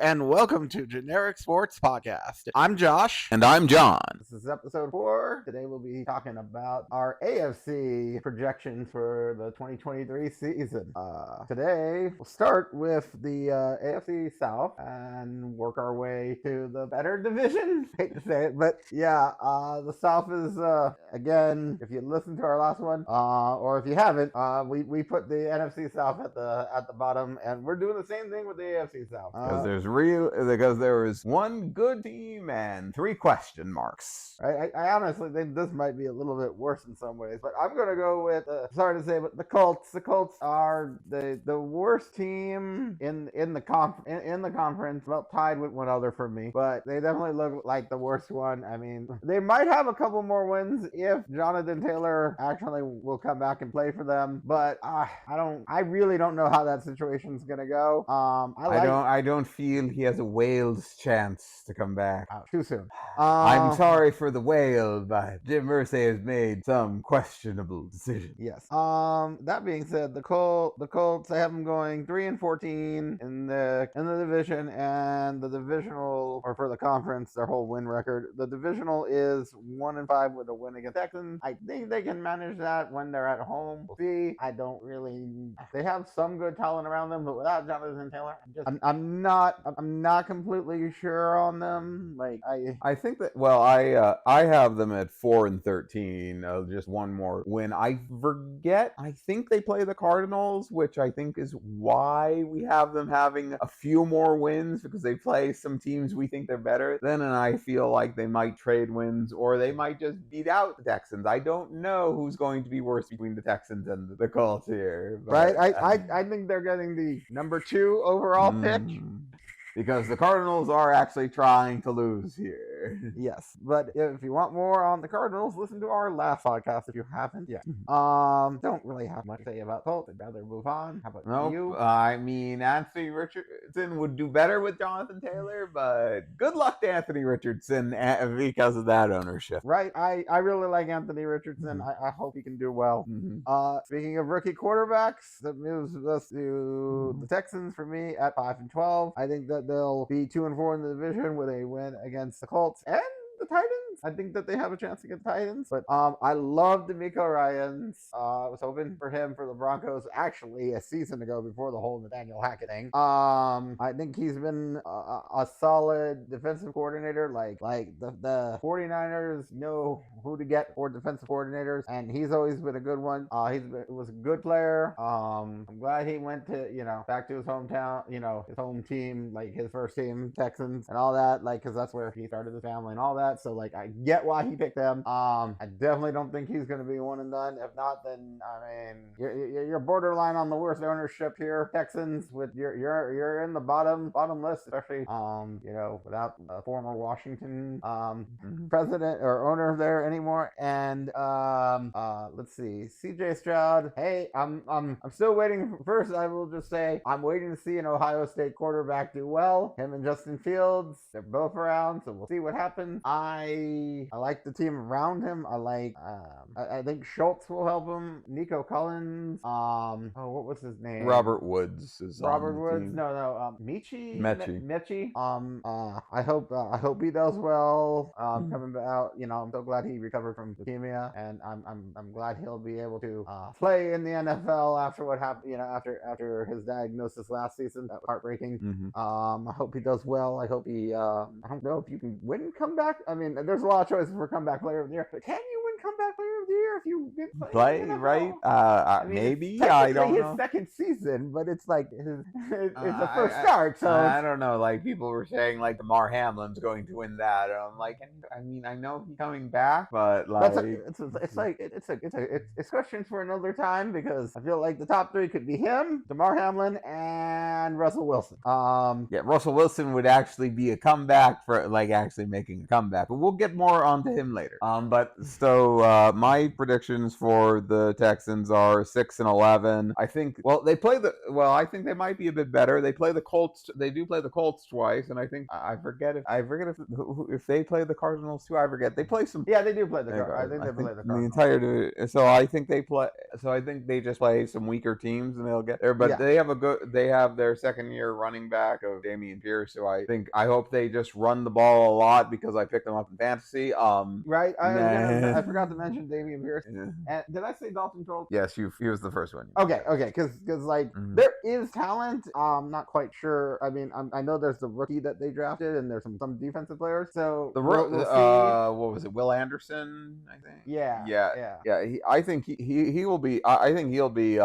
and welcome to Generic Sports Podcast. I'm Josh. And I'm John. This is episode 4. Today we'll be talking about our AFC projections for the 2023 season. Today we'll start with the AFC South and work our way to the better division. Hate to say it, but yeah, the South is, again, if you listen to our last one, or if you haven't, we put the NFC South at the bottom, and we're doing the same thing with the AFC South. Because there was one good team and 3 question marks. I honestly think this might be a little bit worse in some ways, but I'm gonna go with sorry to say, but the Colts. The Colts are the worst team in the conference. Well, tied with one other for me, but they definitely look like the worst one. I mean, they might have a couple more wins if Jonathan Taylor actually will come back and play for them, but I really don't know how that situation's gonna go. I don't feel he has a whale's chance to come back. Too soon. I'm sorry for the whale, but Jim Irsay has made some questionable decisions. Yes. That being said, the Colts, I have them going 3-14 in the division, and the divisional, or for the conference, their whole win record. The divisional is 1-5 with a win against Texans. I think they can manage that when they're at home. We'll see. They have some good talent around them, but without Jonathan Taylor, I'm not completely sure on them. Like I think that, well, I have them at 4-13, just one more win. I forget. I think they play the Cardinals, which I think is why we have them having a few more wins, because they play some teams we think they're better than, and I feel like they might trade wins, or they might just beat out the Texans. I don't know who's going to be worse between the Texans and the Colts here. But, right? I think they're getting the number 2 overall pick. Because the Cardinals are actually trying to lose here. Yes, but if you want more on the Cardinals, listen to our last podcast if you haven't yet. Don't really have much to say about Colts. I'd rather move on. How about you? I mean, Anthony Richardson would do better with Jonathan Taylor, but good luck to Anthony Richardson because of that ownership. Right. I really like Anthony Richardson. I hope he can do well. Speaking of rookie quarterbacks, that moves us to the Texans for me at 5-12. I think that they'll be 2-4 in the division with a win against the Colts and the Titans. I think that they have a chance against the Titans, but I love DeMeco Ryans. I was hoping for him for the Broncos actually a season ago before the whole Nathaniel Hackett thing. I think he's been a solid defensive coordinator. Like the 49ers know who to get for defensive coordinators, and he's always been a good one. Was a good player. I'm glad he went to back to his hometown, his home team, like his first team, Texans, and all that. Like, because that's where he started his family and all that. So like I get why he picked them. I definitely don't think he's going to be one and done. If not, then I mean you're borderline on the worst ownership here, Texans. With you're in the bottom list, especially without a former Washington president or owner there anymore. And let's see, CJ Stroud. Hey, I'm still waiting. First, I will just say I'm waiting to see an Ohio State quarterback do well. Him and Justin Fields, they're both around, so we'll see what happens. I like the team around him. I think Schultz will help him. Nico Collins. What was his name? Robert Woods is Robert on the Woods. team. No. Mechie. Mechie. I hope he does well. Coming out. I'm so glad he recovered from leukemia, and I'm glad he'll be able to play in the NFL after what happened. After his diagnosis last season, that was heartbreaking. I hope he does well. I hope he. I don't know if you can win comeback. I mean, there's a lot of choices for comeback player of the year, but can you win comeback player of the year if you didn't play right? Maybe. I don't know. His second season, but it's like it's a first start. So I don't know. Like, people were saying like Damar Hamlin's going to win that. And I'm like, I mean, I know he's coming back, but like it's questions for another time, because I feel like the top 3 could be him, Damar Hamlin, and Russell Wilson. Russell Wilson would actually be a comeback for like actually making a comeback, but we'll get more onto him later. But so my my predictions for the Texans are 6-11. I think. Well, they play the. Well, I think they might be a bit better. They play the Colts. They do play the Colts twice, and I think I forget if they play the Cardinals too. I forget. They play some. Yeah, they do play the Cardinals. I think they play the The Cardinals. entire. So I think they play. So I think they just play some weaker teams, and they'll get there. But Yeah. they have a good. They have their second-year running back of Dameon Pierce. So I hope they just run the ball a lot because I picked them up in fantasy. Right. Nah. I forgot to mention Dameon Pierce. Yeah. And did I say Dalton Schultz? Yes, he was the first one. Okay, because like there is talent. Not quite sure. I mean, I know there's the rookie that they drafted, and there's some defensive players. So we'll see. What was it? Will Anderson, I think. Yeah. I think he will be. I think he'll be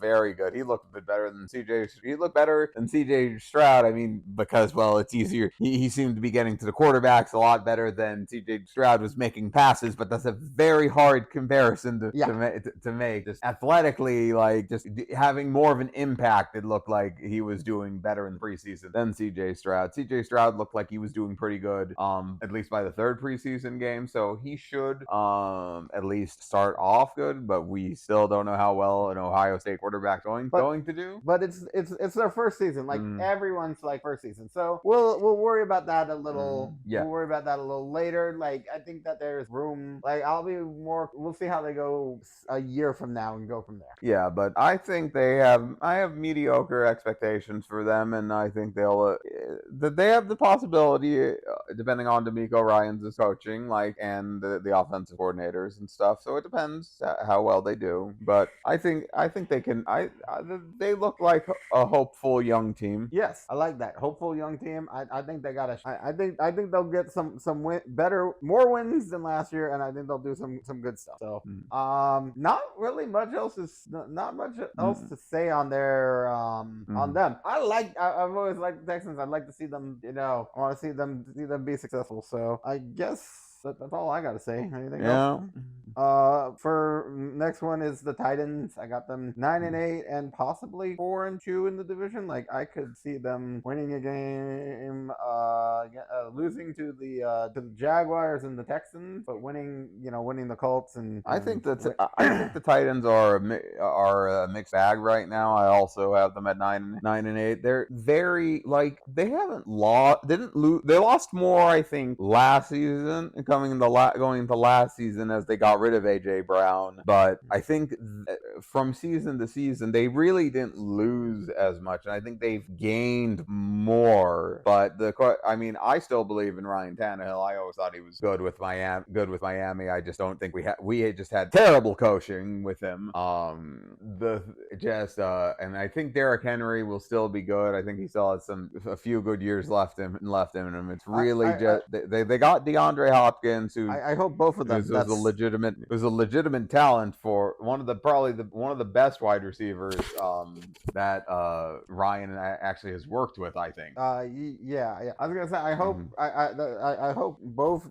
very good. He looked a bit better than CJ. He looked better than CJ Stroud. I mean, because it's easier. He seemed to be getting to the quarterbacks a lot better than CJ Stroud was making passes, but that's a very hard comparison to make. Just athletically, like just having more of an impact, it looked like he was doing better in the preseason than CJ Stroud. CJ Stroud looked like he was doing pretty good, at least by the third preseason game, so he should at least start off good, but we still don't know how well an Ohio State quarterback going to do. But it's their first season, like everyone's like first season, so we'll worry about that a little. We'll worry about that a little later. Like I think that there's room. Like we'll see how they go a year from now and go from there. Yeah, but I think I have mediocre expectations for them, and I think they have the possibility, depending on DeMeco Ryans' coaching, and the offensive coordinators and stuff. So it depends how well they do. But I think they can. They look like a hopeful young team. Yes, I like that hopeful young team. I think they got I think they'll get some more wins than last year, and I think they'll do some good stuff. So not really much else to say on their on them. I've always liked the Texans. I'd like to see them. I want to see them be successful. So I guess that's all I gotta say. Anything else? For next one is the Titans. I got them 9-8 and possibly 4-2 in the division. Like I could see them winning a game, losing to the Jaguars and the Texans, but winning the Colts. And I think the Titans are a mixed bag right now. I also have them at 9-8. They're very they haven't lost. They lost more, I think, last season. Going into last season as they got rid of AJ Brown, but I think from season to season they really didn't lose as much, and I think they've gained more. But I still believe in Ryan Tannehill. I always thought he was good with Miami. I just don't think we just had terrible coaching with him. And I think Derrick Henry will still be good. I think he still has a few good years left in him. It's really they got DeAndre Hopkins. I hope both of them. Who's a legitimate talent for one of the best wide receivers that Ryan actually has worked with. I think. Yeah. I was gonna say I hope I hope both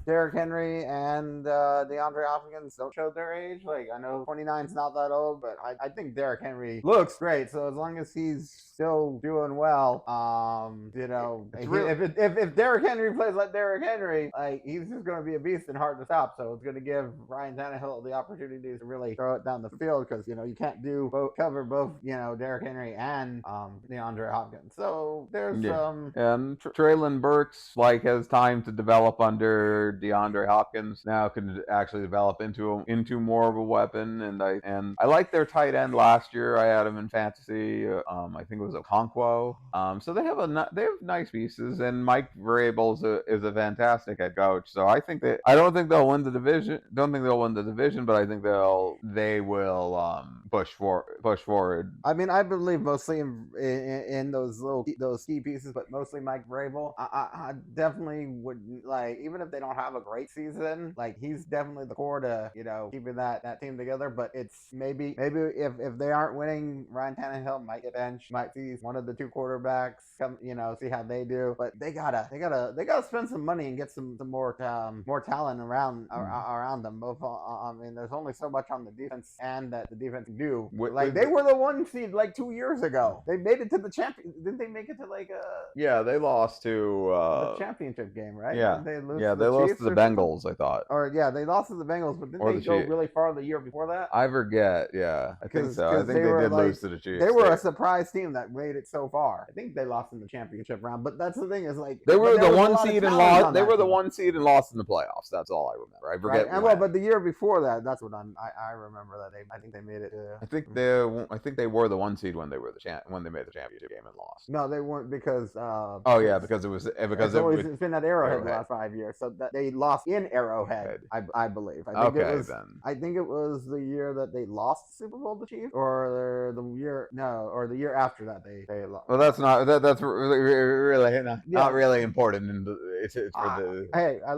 Derrick Henry and DeAndre Hopkins don't show their age. Like I know 29's not that old, but I think Derrick Henry looks great. So as long as he's still doing well, if Derrick Henry plays like Derrick Henry, like he's just going to be a beast and hard to stop. So it's going to give Ryan Tannehill the opportunity to really throw it down the field because you can't cover both Derrick Henry and DeAndre Hopkins. So there's and Traylon Burks has time to develop under DeAndre Hopkins. Now can actually develop into more of a weapon. And I like their tight end last year. I had him in fantasy. I think it was Okonkwo. So they have nice pieces, and Mike Vrabel is a fantastic head coach. So I don't think they'll win the division. But I think they will push forward. I mean, I believe mostly in those key pieces, but mostly Mike Vrabel. I definitely would even if they don't have a great season, he's definitely the core to keeping that team together. But it's maybe if they aren't winning, Ryan Tannehill might get benched. Might see one of the two quarterbacks come, see how they do. But they gotta spend some money and get some more more talent around them. Both, I mean, there's only so much on the defense and that the defense can do. They were the 1 seed like 2 years ago. They made it to the champion. Didn't they make it to like a? Yeah, they lost to the championship game, right? Yeah, they lost to the Bengals, I thought. Or yeah, they lost to the Bengals, but didn't they go really far the year before that? I forget. Yeah, I think so. I think they did lose to the Chiefs. They were a surprise team that made it so far. I think they lost in the championship round, but that's the thing is like they were the 1 seed and lost. They were the 1 seed and lost in the playoffs. That's all I remember. I forget. Right? And well, but the year before that, that's what I remember that I think they made it. I think they were the 1 seed when they were when they made the championship game and lost. No, they weren't because. It's been at Arrowhead the last 5 years, so that they lost in Arrowhead. I believe. I think it was the year that they lost the Super Bowl to the Chiefs, or the year after that they lost. Well, that's that's really not really important. Hey, I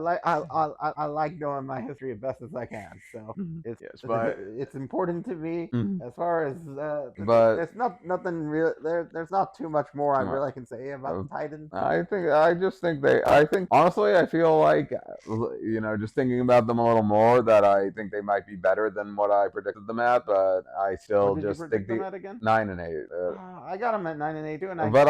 like knowing my history as best as I can. So it's important to me as far as but there's nothing real. There's not too much more I really can say about the Titans. Honestly, I feel like just thinking about them a little more, that I think they might be better than what I predicted them at, but I still just think them at again? 9-8. I got them at 9-8 too, but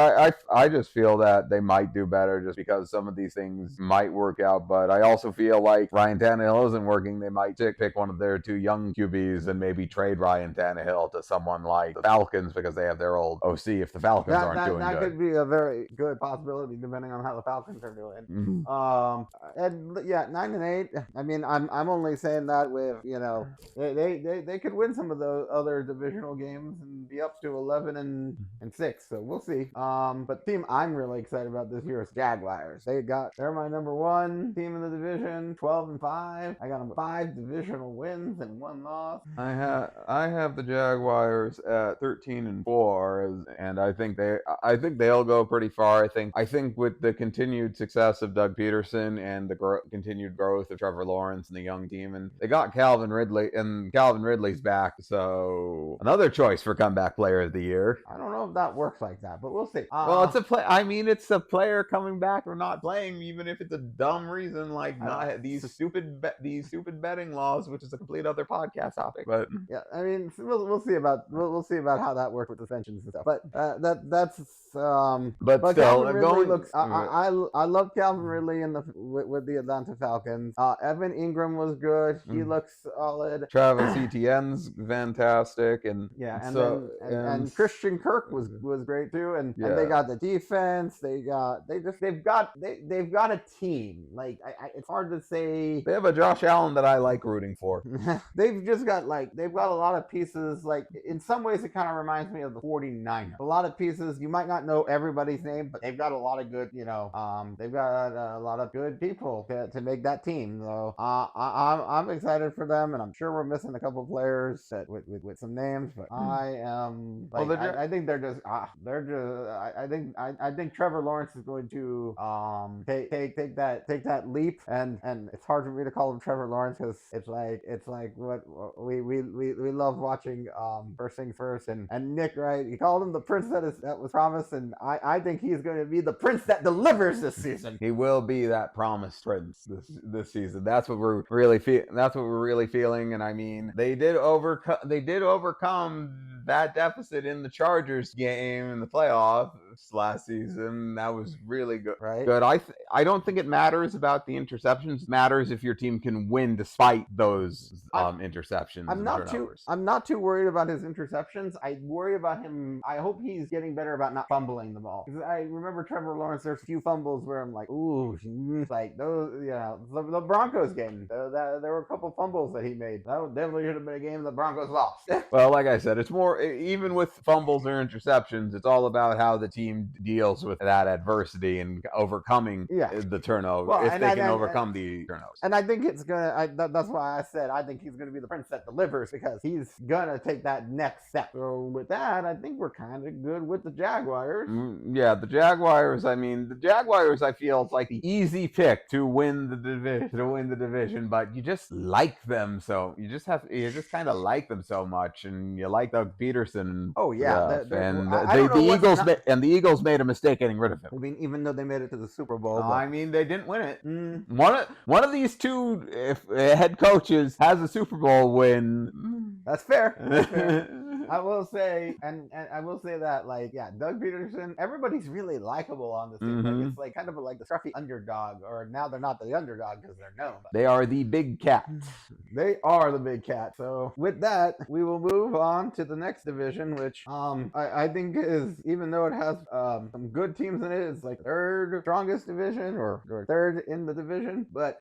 I just feel that they might do better just because some of these things might work out. But I also feel like Ryan Tannehill isn't working. They might pick one of their 2 young QBs and maybe trade Ryan Tannehill to someone like the Falcons because they have their old OC. If the Falcons aren't doing good, that could be a very good possibility depending on how the Falcons are doing. And yeah, 9-8. I mean, I'm only saying that with they could win some of the other divisional games and be up to 11-6. So we'll see. But team I'm really excited about this year is Jaguars. They're my number 1 team in the division, 12-5. I got them 5 divisional wins and 1 loss. I have the Jaguars at 13-4, and I think they'll go pretty far. I think with the continued success of Doug Peterson and the continued growth of Trevor Lawrence and the young team, and they got Calvin Ridley, and Calvin Ridley's back, so another choice for comeback player of the year. I don't know if that works like that, but we'll see. Well, it's a player coming back or not playing, even if it's a dumb reason like these stupid betting laws, which is a complete other podcast topic. But yeah, I mean, we'll see about how that works with suspensions and stuff. But that's but still, Calvin Ridley looks. I love Calvin Ridley with the Atlanta Falcons. Evan Ingram was good. He looks solid. Travis Etienne's fantastic, and Christian Kirk was great too. And they got the defense. They've got a team. Like it's hard to say. They have a Josh Allen that I like rooting for. They've got a lot of pieces. Like in some ways, it kind of reminds me of the 49ers. A lot of pieces. You might not know everybody's name, but they've got a lot of good. They've got a lot of good people to make that team. So I'm excited for them, and I'm sure we're missing a couple players with some names, but I am. I think I think Trevor Lawrence is going to take that leap, and it's hard for me to call him Trevor Lawrence because it's like what we love watching. First thing first, and Nick, right? He called him the prince that was promised, and I think he's going to be the prince that delivers this season. He will be that promised prince this season. That's what we're really feeling. And I mean, they did overcome that deficit in the Chargers game in the playoffs last season. That was really good. Right. Good. I don't think it matters about the interceptions. It matters if your team can win despite those interceptions. I'm not too worried about his interceptions. I worry about him. I hope he's getting better about not fumbling the ball. Because I remember Trevor Lawrence. There's a few fumbles where I'm like, ooh, like those. The Broncos game. There were a couple fumbles that he made. That definitely should have been a game the Broncos lost. Well, like I said, it's more even with fumbles or interceptions. It's all about how the team deals with that adversity and overcoming the turnover. Well, if they can overcome the turnovers. And I think it's gonna. That's why I said I think he's gonna be the prince that delivers, because he's gonna take that next step. So with that, I think we're kind of good with the Jaguars. Yeah, the Jaguars. I mean, the Jaguars. I feel it's like the easy pick to win the division. But you just like them, so you just kind of like them so much, and you like Doug Peterson. Oh yeah, the Eagles made a mistake getting rid of him. I mean, even though they made it to the Super Bowl. I mean, they didn't win it. Mm. One of these two head coaches has a Super Bowl win. That's fair. That's fair. I will say, and I will say that, like, yeah, Doug Peterson, everybody's really likable on this team. Like, it's like kind of like the scruffy underdog, or now they're not the underdog because they're known. They are the big cat. They are the big cat. So with that, we will move on to the next division, which I think is, even though it has some good teams in it, it's like third strongest division or third in the division. But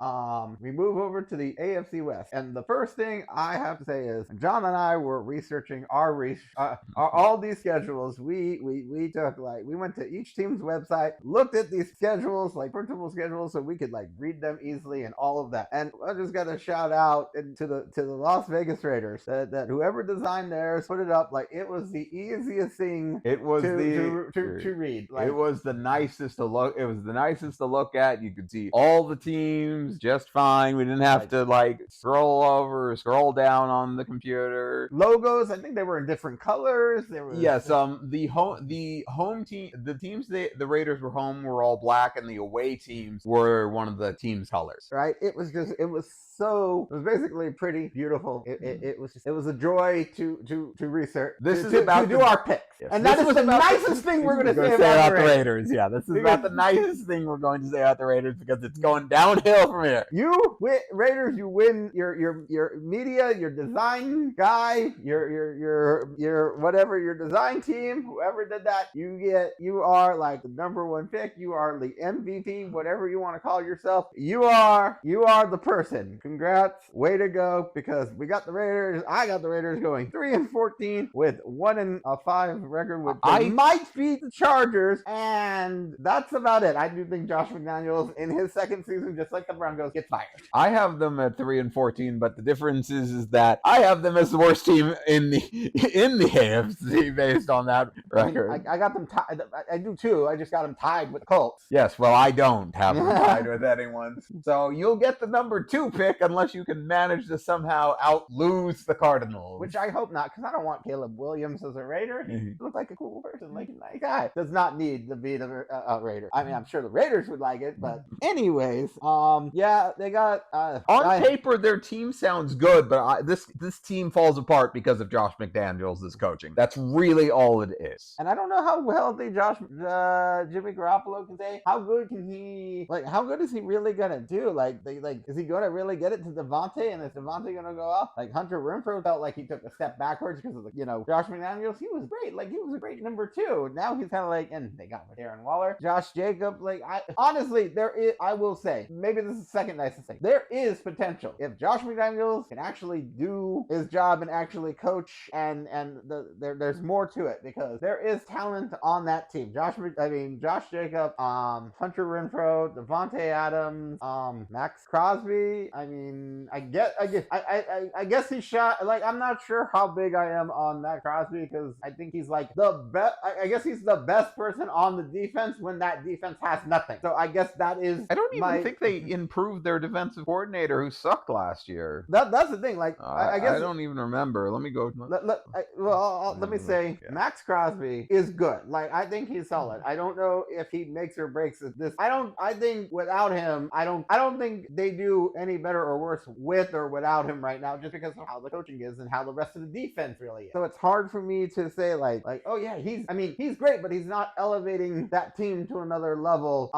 we move over to the AFC West, and the first thing I have to say is John and I were researching all these schedules. We took, like, we went to each team's website, looked at these schedules, like printable schedules, so we could like read them easily and all of that. And I just got to shout out to the Las Vegas Raiders that whoever designed theirs put it up. Like, it was the easiest thing. It was to read. Like, it was the nicest to look. It was the nicest to look at. You could see all the teams just fine. We didn't have to like scroll over or scroll down on the computer. Logos, I think they were in different colors. They were the home team, the teams the Raiders were home were all black, and the away teams were one of the team's colors. Right. It was basically pretty beautiful. It was a joy to research. This is about to do our picks. Yes. And that is the nicest thing we're going to say about the Raiders. Yeah, this is about the nicest thing we're going to say about the Raiders, because it's going downhill from here. You Raiders, you win your media, your design guy, your whatever, your design team, whoever did that, you are like the number one pick. You are the MVP, whatever you want to call yourself. You are the person. Congrats, way to go, because we got the Raiders. I got the Raiders going 3-14 with 1-5 record, which might beat the Chargers, and that's about it. I do think Josh McDaniels in his second season, just like the Broncos, gets fired. I have them at 3-14, but the difference is that I have them as the worst team in the AFC based on that record. I got them tied. I do too. I just got them tied with the Colts. Yes, well, I don't have them tied with anyone. So you'll get the number 2 pick unless you can manage to somehow out-lose the Cardinals. Which I hope not, because I don't want Caleb Williams as a Raider. He looks like a cool person, like a nice guy. Does not need to be a Raider. I mean, I'm sure the Raiders would like it, but anyways, yeah, they got on paper their team sounds good, but this team falls apart because of Josh McDaniels' coaching. That's really all it is. And I don't know how healthy Jimmy Garoppolo can stay. How good can he? Like, how good is he really gonna do? Like, is he gonna really get it to Devontae? And is Devontae gonna go off? Like, Hunter Renfrow felt like he took a step backwards because of Josh McDaniels. He was great. Like, he was a great number 2. Now he's kind of like, and they got with Darren Waller, Josh Jacobs. Like, honestly, I will say, maybe this is the second nicest thing. There is potential if Josh McDaniels can actually do his job and actually coach, and there's more to it, because there is talent on that team. Josh Jacobs, Hunter Renfrow, Devontae Adams, Max Crosby. I mean, I guess he shot. Like, I'm not sure how big I am on Max Crosby, because I think he's like the best. I guess he's the best person on the defense when that defense has nothing. So I guess that is. I don't even think they improved their defensive coordinator, who sucked last year. That's the thing. Like, I guess I don't even remember. Let me go. Let me say, Max Crosby is good. Like, I think he's solid. I don't know if he makes or breaks this. I think without him, I don't think they do any better or worse with or without him right now, just because of how the coaching is and how the rest of the defense really is. So it's hard for me to say like, oh yeah, he's great, but he's not elevating that team to another level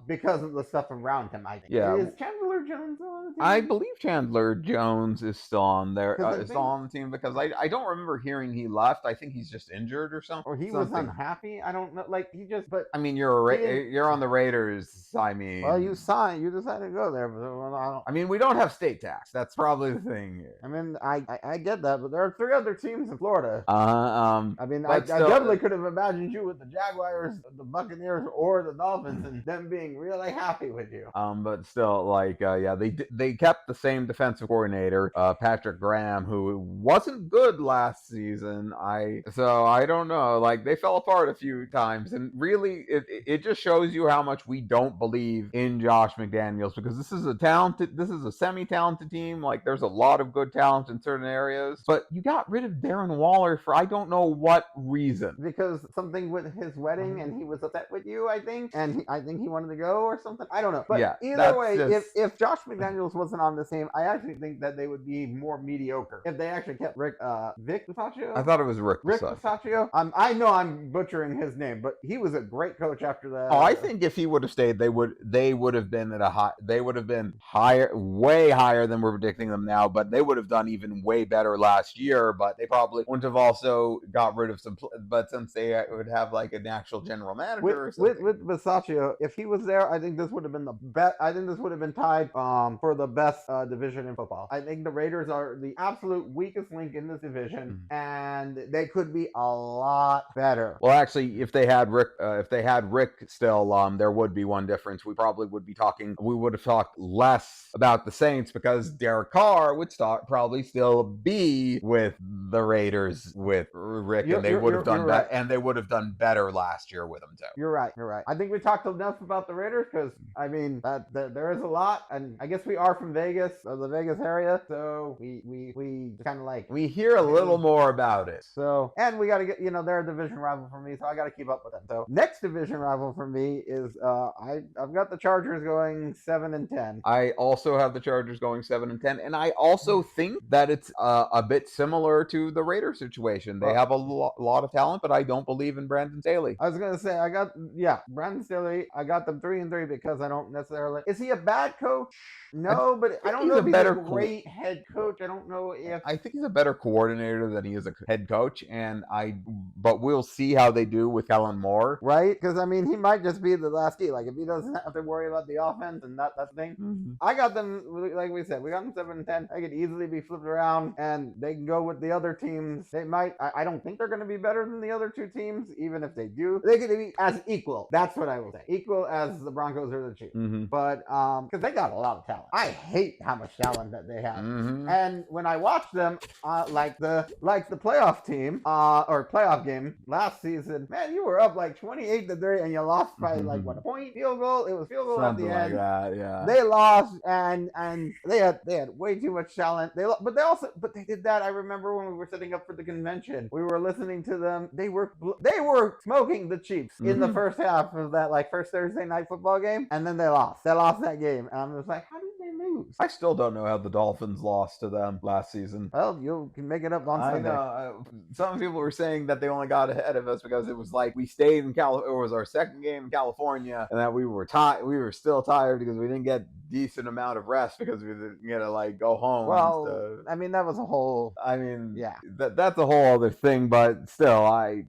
because of the stuff around him, I think. Yeah. Is Chandler Jones on the team? I believe Chandler Jones is still on there. Still on the team, because I don't remember hearing he left. I think he's just injured or something. Or he was unhappy. I don't know. Like, he just. But I mean, you're on the Raiders. I mean, well, you decided to go there, but I mean, we don't have state tax. That's probably the thing here. I mean, I get that, but there are 3 other teams in Florida. I mean, I definitely could have imagined you with the Jaguars, the Buccaneers, or the Dolphins, and them being really happy with you. But still, like, yeah, they kept the same defensive coordinator, Patrick Graham, who wasn't good last season. So I don't know. Like, they fell apart a few times, and really, it just shows you how much we don't believe in Josh McDaniels, because this is a semi-talented team. Like, there's a lot of good talent in certain areas, but you got rid of Darren Waller for I don't know what reason. Because something with his wedding and he was upset with you, I think, and I think he wanted to go or something. I don't know. But Yeah, either that's way, just- if Josh McDaniels wasn't on the team, I actually think that they would be more mediocre if they actually kept Vic Bisaccia. I thought it was Rick Bisaccia. I know I'm butchering his name, but he was a great coach after that. Oh, I think if he would have stayed, they would have been higher, way higher than we're predicting them now. But they would have done even way better last year. But they probably wouldn't have also got rid of some. But since they would have like an actual general manager with Bisaccia, if he was there, I think this would have been the best. I think this would have been tied for the best division in football. I think the Raiders are the absolute weakest link in this division, and they could be a lot better. Well, actually, if they had Rick still, there would be one difference. We would have talked less about the Saints because Derek Carr would probably still be with the Raiders with Rick, and they would have done better, and they would have done better last year with him too. You're right. I think we talked enough about the Raiders because I mean that there is a lot, and I guess we are from Vegas, the Vegas area, so we kind of like we hear a little more about it. So, and we got to get, they're a division rival for me, so I got to keep up with them. So next division rival for me is I've got the Chargers going 7-10. I also have the Chargers going 7-10, and I also think that it's a bit similar to the Raiders situation. They have a lot of talent, but I don't believe in Brandon Staley. I was gonna say Brandon Staley. I got them 3-3 because I don't necessarily. Is he a bad coach? No, but I don't know if he's a great head coach. I don't know if I think he's a better coordinator than he is a head coach, but we'll see how they do with Kellen Moore, right? Because I mean, he might just be the last key. Like if he doesn't have to worry about the offense and that thing. Mm-hmm. I got them, like we said, we got them 7-10. They could easily be flipped around, and they can go with the other teams. They might. I don't think they're going to be better than the other two teams, even if they do. They could be as equal. That's what I will say. Equal as the Broncos or the Chiefs. Mm-hmm. But because they got a lot of talent. I hate how much talent that they have. Mm-hmm. And when I watch them, like the playoff team or playoff game last season, man, you were up like 28-3 and you lost by like what, a point? Field goal. It was field goal something at the end. Like that, yeah. They lost and they had way too much talent. But they did that. I remember when we were setting up for the convention, we were listening to them. They were smoking the Chiefs in the first half of that first Thursday night football game, and then they lost. They lost that game, and I'm just like, how did they lose? I still don't know how the Dolphins lost to them last season. Well, you can make it up on Sunday. I know. Some people were saying that they only got ahead of us because it was like we stayed in California. It was our second game in California, and that we were still tired because we didn't get decent amount of rest because we didn't get to go home. Well, I mean that was a whole. I mean, yeah, that's a whole other thing. But still, as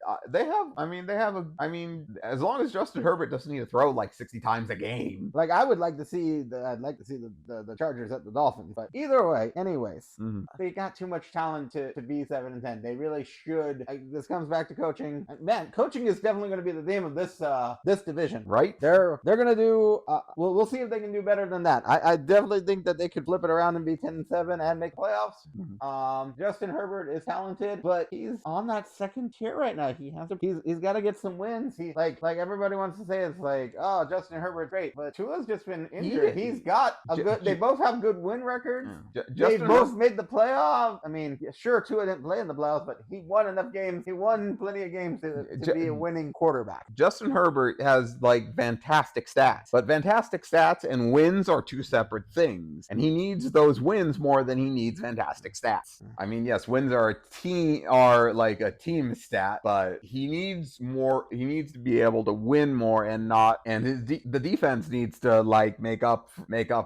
long as Justin Herbert doesn't need to throw 60 times a game. I'd like to see the Chargers at the Dolphins. But either way, anyways, they got too much talent to be 7-10. They really should. This comes back to coaching. Man, coaching is definitely going to be the theme of this division. Right? They're going to do. We'll see if they can do better than that. I definitely think that they could flip it around and be 10-7 and make playoffs. Mm-hmm. Justin Herbert is talented, but he's on that second tier right now. He's got to get some wins. He like everybody wants to say it's oh, Justin Herbert's great, but Tua's just been injured. He's got a good. They both have good win records. They both made the playoffs. I mean, sure, Tua didn't play in the playoffs, but he won enough games. He won plenty of games to be a winning quarterback. Justin Herbert has fantastic stats, but fantastic stats and wins are two separate things, and he needs those wins more than he needs fantastic stats. I mean, yes, wins are a team stat, but he needs more. He needs to be able to win more and the defense needs to make up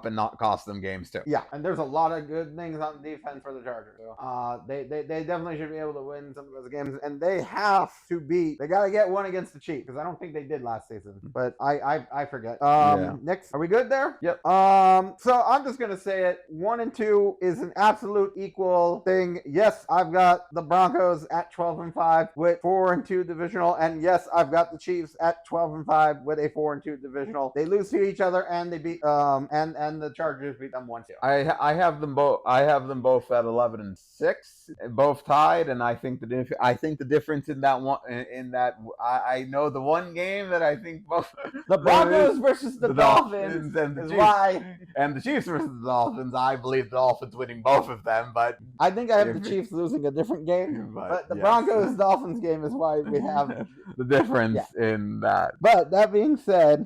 and not cost them games too. Yeah, and there's a lot of good things on defense for the Chargers. So, they definitely should be able to win some of those games, and they have to beat. They got to get one against the Chiefs because I don't think they did last season, but I forget. Next, are we good there? Yep. So I'm just gonna say it. 1 and 2 is an absolute equal thing. Yes, I've got the Broncos at 12-5 with 4-2 divisional, and yes, I've got the Chiefs at 12-5 with a 4-2 divisional. They lose to each other, and they beat and the Chargers beat them 1-2. I have them both. I have them both at 11-6, both tied, and I think the difference in that one in that I know the one game that I think both the Broncos versus the Dolphins and the is Chiefs, why, and the Chiefs versus the Dolphins. I believe the Dolphins winning both of them, but I think I have the Chiefs losing a different game. But the Broncos Dolphins game is why we have the difference in that. But that being said,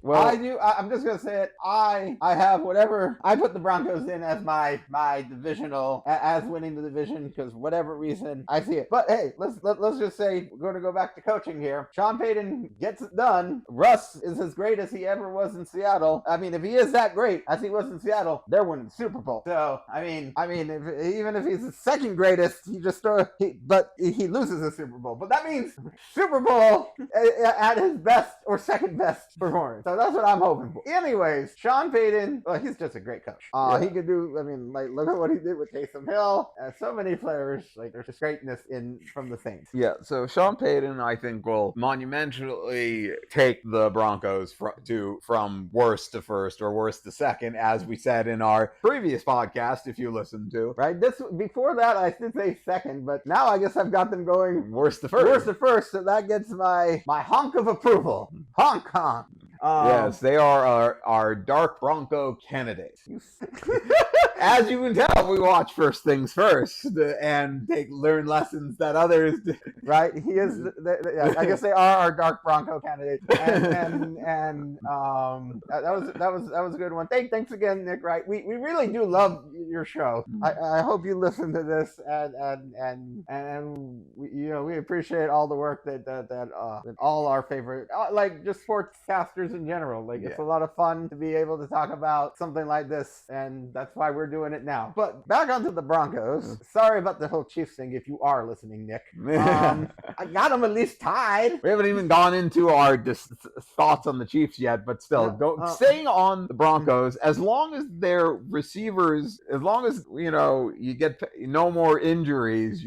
well, I'm just gonna say it. I have whatever. I put the Broncos in as my divisional as winning the division because whatever reason I see it. But hey, let's just say we're going to go back to coaching here. Sean Payton gets it done. Russ is as great as he ever was in Seattle. I mean, if he is that great as he was in Seattle, they're winning the Super Bowl. So I mean, even if he's the second greatest, he loses the Super Bowl. But that means Super Bowl at his best or second best performance. So that's what I'm hoping for. Anyways, Sean Payton, well, he's just a great coach. He could do, look at what he did with Taysom Hill. So many players, there's just greatness from the Saints. Yeah, so Sean Payton, I think, will monumentally take the Broncos from worst to first or worst to second, as we said in our previous podcast, if you listened to. Right? Before that, I did say second, but now I guess I've got them going worst to first. Worst to first, so that gets my honk of approval. Honk. Yes, they are our dark Bronco candidates. As you can tell, we watch First Things First and learn lessons that others do. Right? He is. I guess they are our dark Bronco candidates. And that was a good one. Thanks again, Nick. Right? We really do love your show. I hope you listen to this and we appreciate all the work that all our favorite just sportscasters in general. It's a lot of fun to be able to talk about something like this, and that's why we're doing it now. But back onto the Broncos. Sorry about the whole Chiefs thing if you are listening, Nick. I got them at least tied. We haven't even gone into our thoughts on the Chiefs yet, but still, staying on the Broncos, as long as their receivers, as long as, you get no more injuries,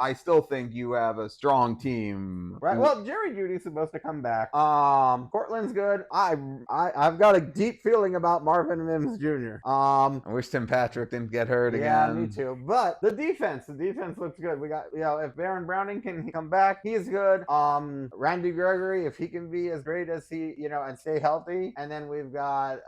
I still think you have a strong team. Right. Well, Jerry Jeudy's supposed to come back. Cortland's good. I've got a deep feeling about Marvin Mims Jr. I wish Tim Patrick didn't get hurt again. Yeah, me too. But the defense looks good. We got, if Baron Browning can come back, he's good. Randy Gregory, if he can be as great as he, and stay healthy. And then we got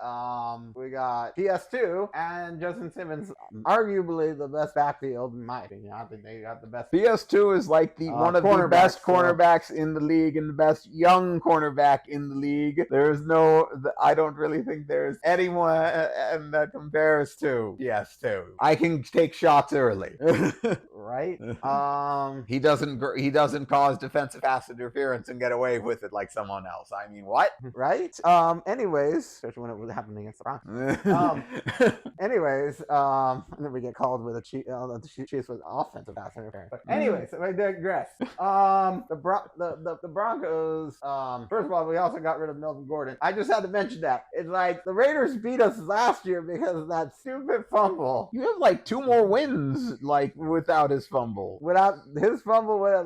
PS2 and Justin Simmons, arguably the best backfield in my opinion. I think they got the best. PS2 is like one of the best cornerbacks in the league and the best young cornerback in the league. I don't really think there's anyone that compares to PS2. I can take shots early. Right? He doesn't cause defensive pass interference and get away with it like someone else. I mean, what? Right? Anyways, especially when it was happening against the Broncos. And then we get called with the Chiefs with offensive pass interference. But anyways, I digress. The Broncos, first of all, we also got rid of Melvin Gordon. I just had to mention that. It's like the Raiders beat us last year because of that stupid fumble. You have 2 more wins without his fumble. Without his fumble, there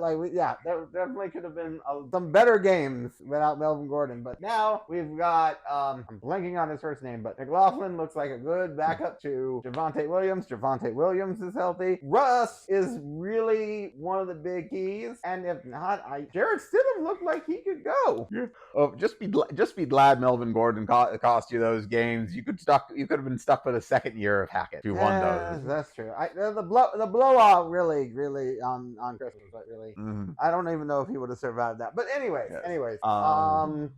definitely could have been some better games without Melvin Gordon. But now we've got, I'm blanking on his first name, but McLaughlin looks like a good backup to Javonte Williams. Javonte Williams is healthy. Russ is really one of the big keys. And if not, Jared Stidham looked like he could go. Yeah. Oh, just be glad Melvin Gordon cost you those games. You could have been stuck for the second year of Hackett if you won those. That's true. The blowout really on Christmas, but really, I don't even know if he would have survived that. But anyways, I'm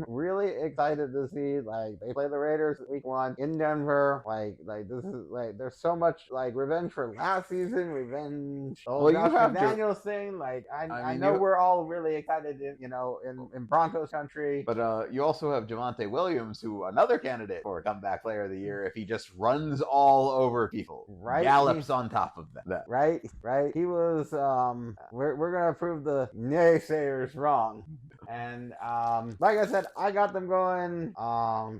really excited to see they play the Raiders week 1 in Denver. This is there's so much revenge for last season, revenge. Josh McDaniels thing. I know we're all really excited in Broncos country. But you also have Javonte Williams, who another candidate for a comeback player of the year if he just runs all over people. Right. Gallops on top of them. Right. He was we're gonna prove the naysayers wrong. And like I said, I got them going. I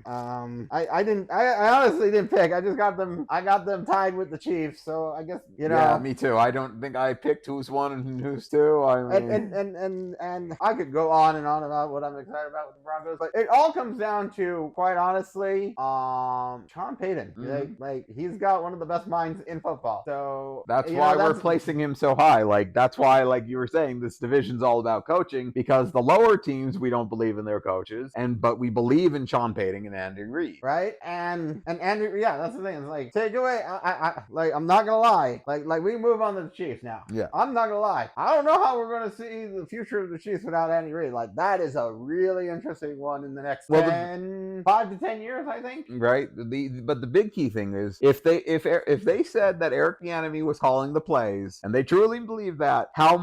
honestly didn't pick. I got them tied with the Chiefs. So I guess Yeah, me too. I don't think I picked who's one and who's two. I mean, and I could go on and on about what I'm excited about with the Broncos, but it all comes down to, quite honestly, Sean Payton. Like he's got one of the best minds in football. So that's why we're placing him so high. Like that's why, like you were saying, this division's all about coaching, because the lower teams we don't believe in their coaches, but we believe in Sean Payton and Andy Reid. Right? And Andy, yeah, that's the thing. It's like, take away. I'm not gonna lie. Like we move on to the Chiefs now. Yeah. I'm not gonna lie. I don't know how we're gonna see the future of the Chiefs without Andy Reid. Like that is a really interesting one in the next 5 to 10 years, I think. Right. But the big key thing is, if they said that Eric Bieniemy was calling the plays, and they truly believe that, how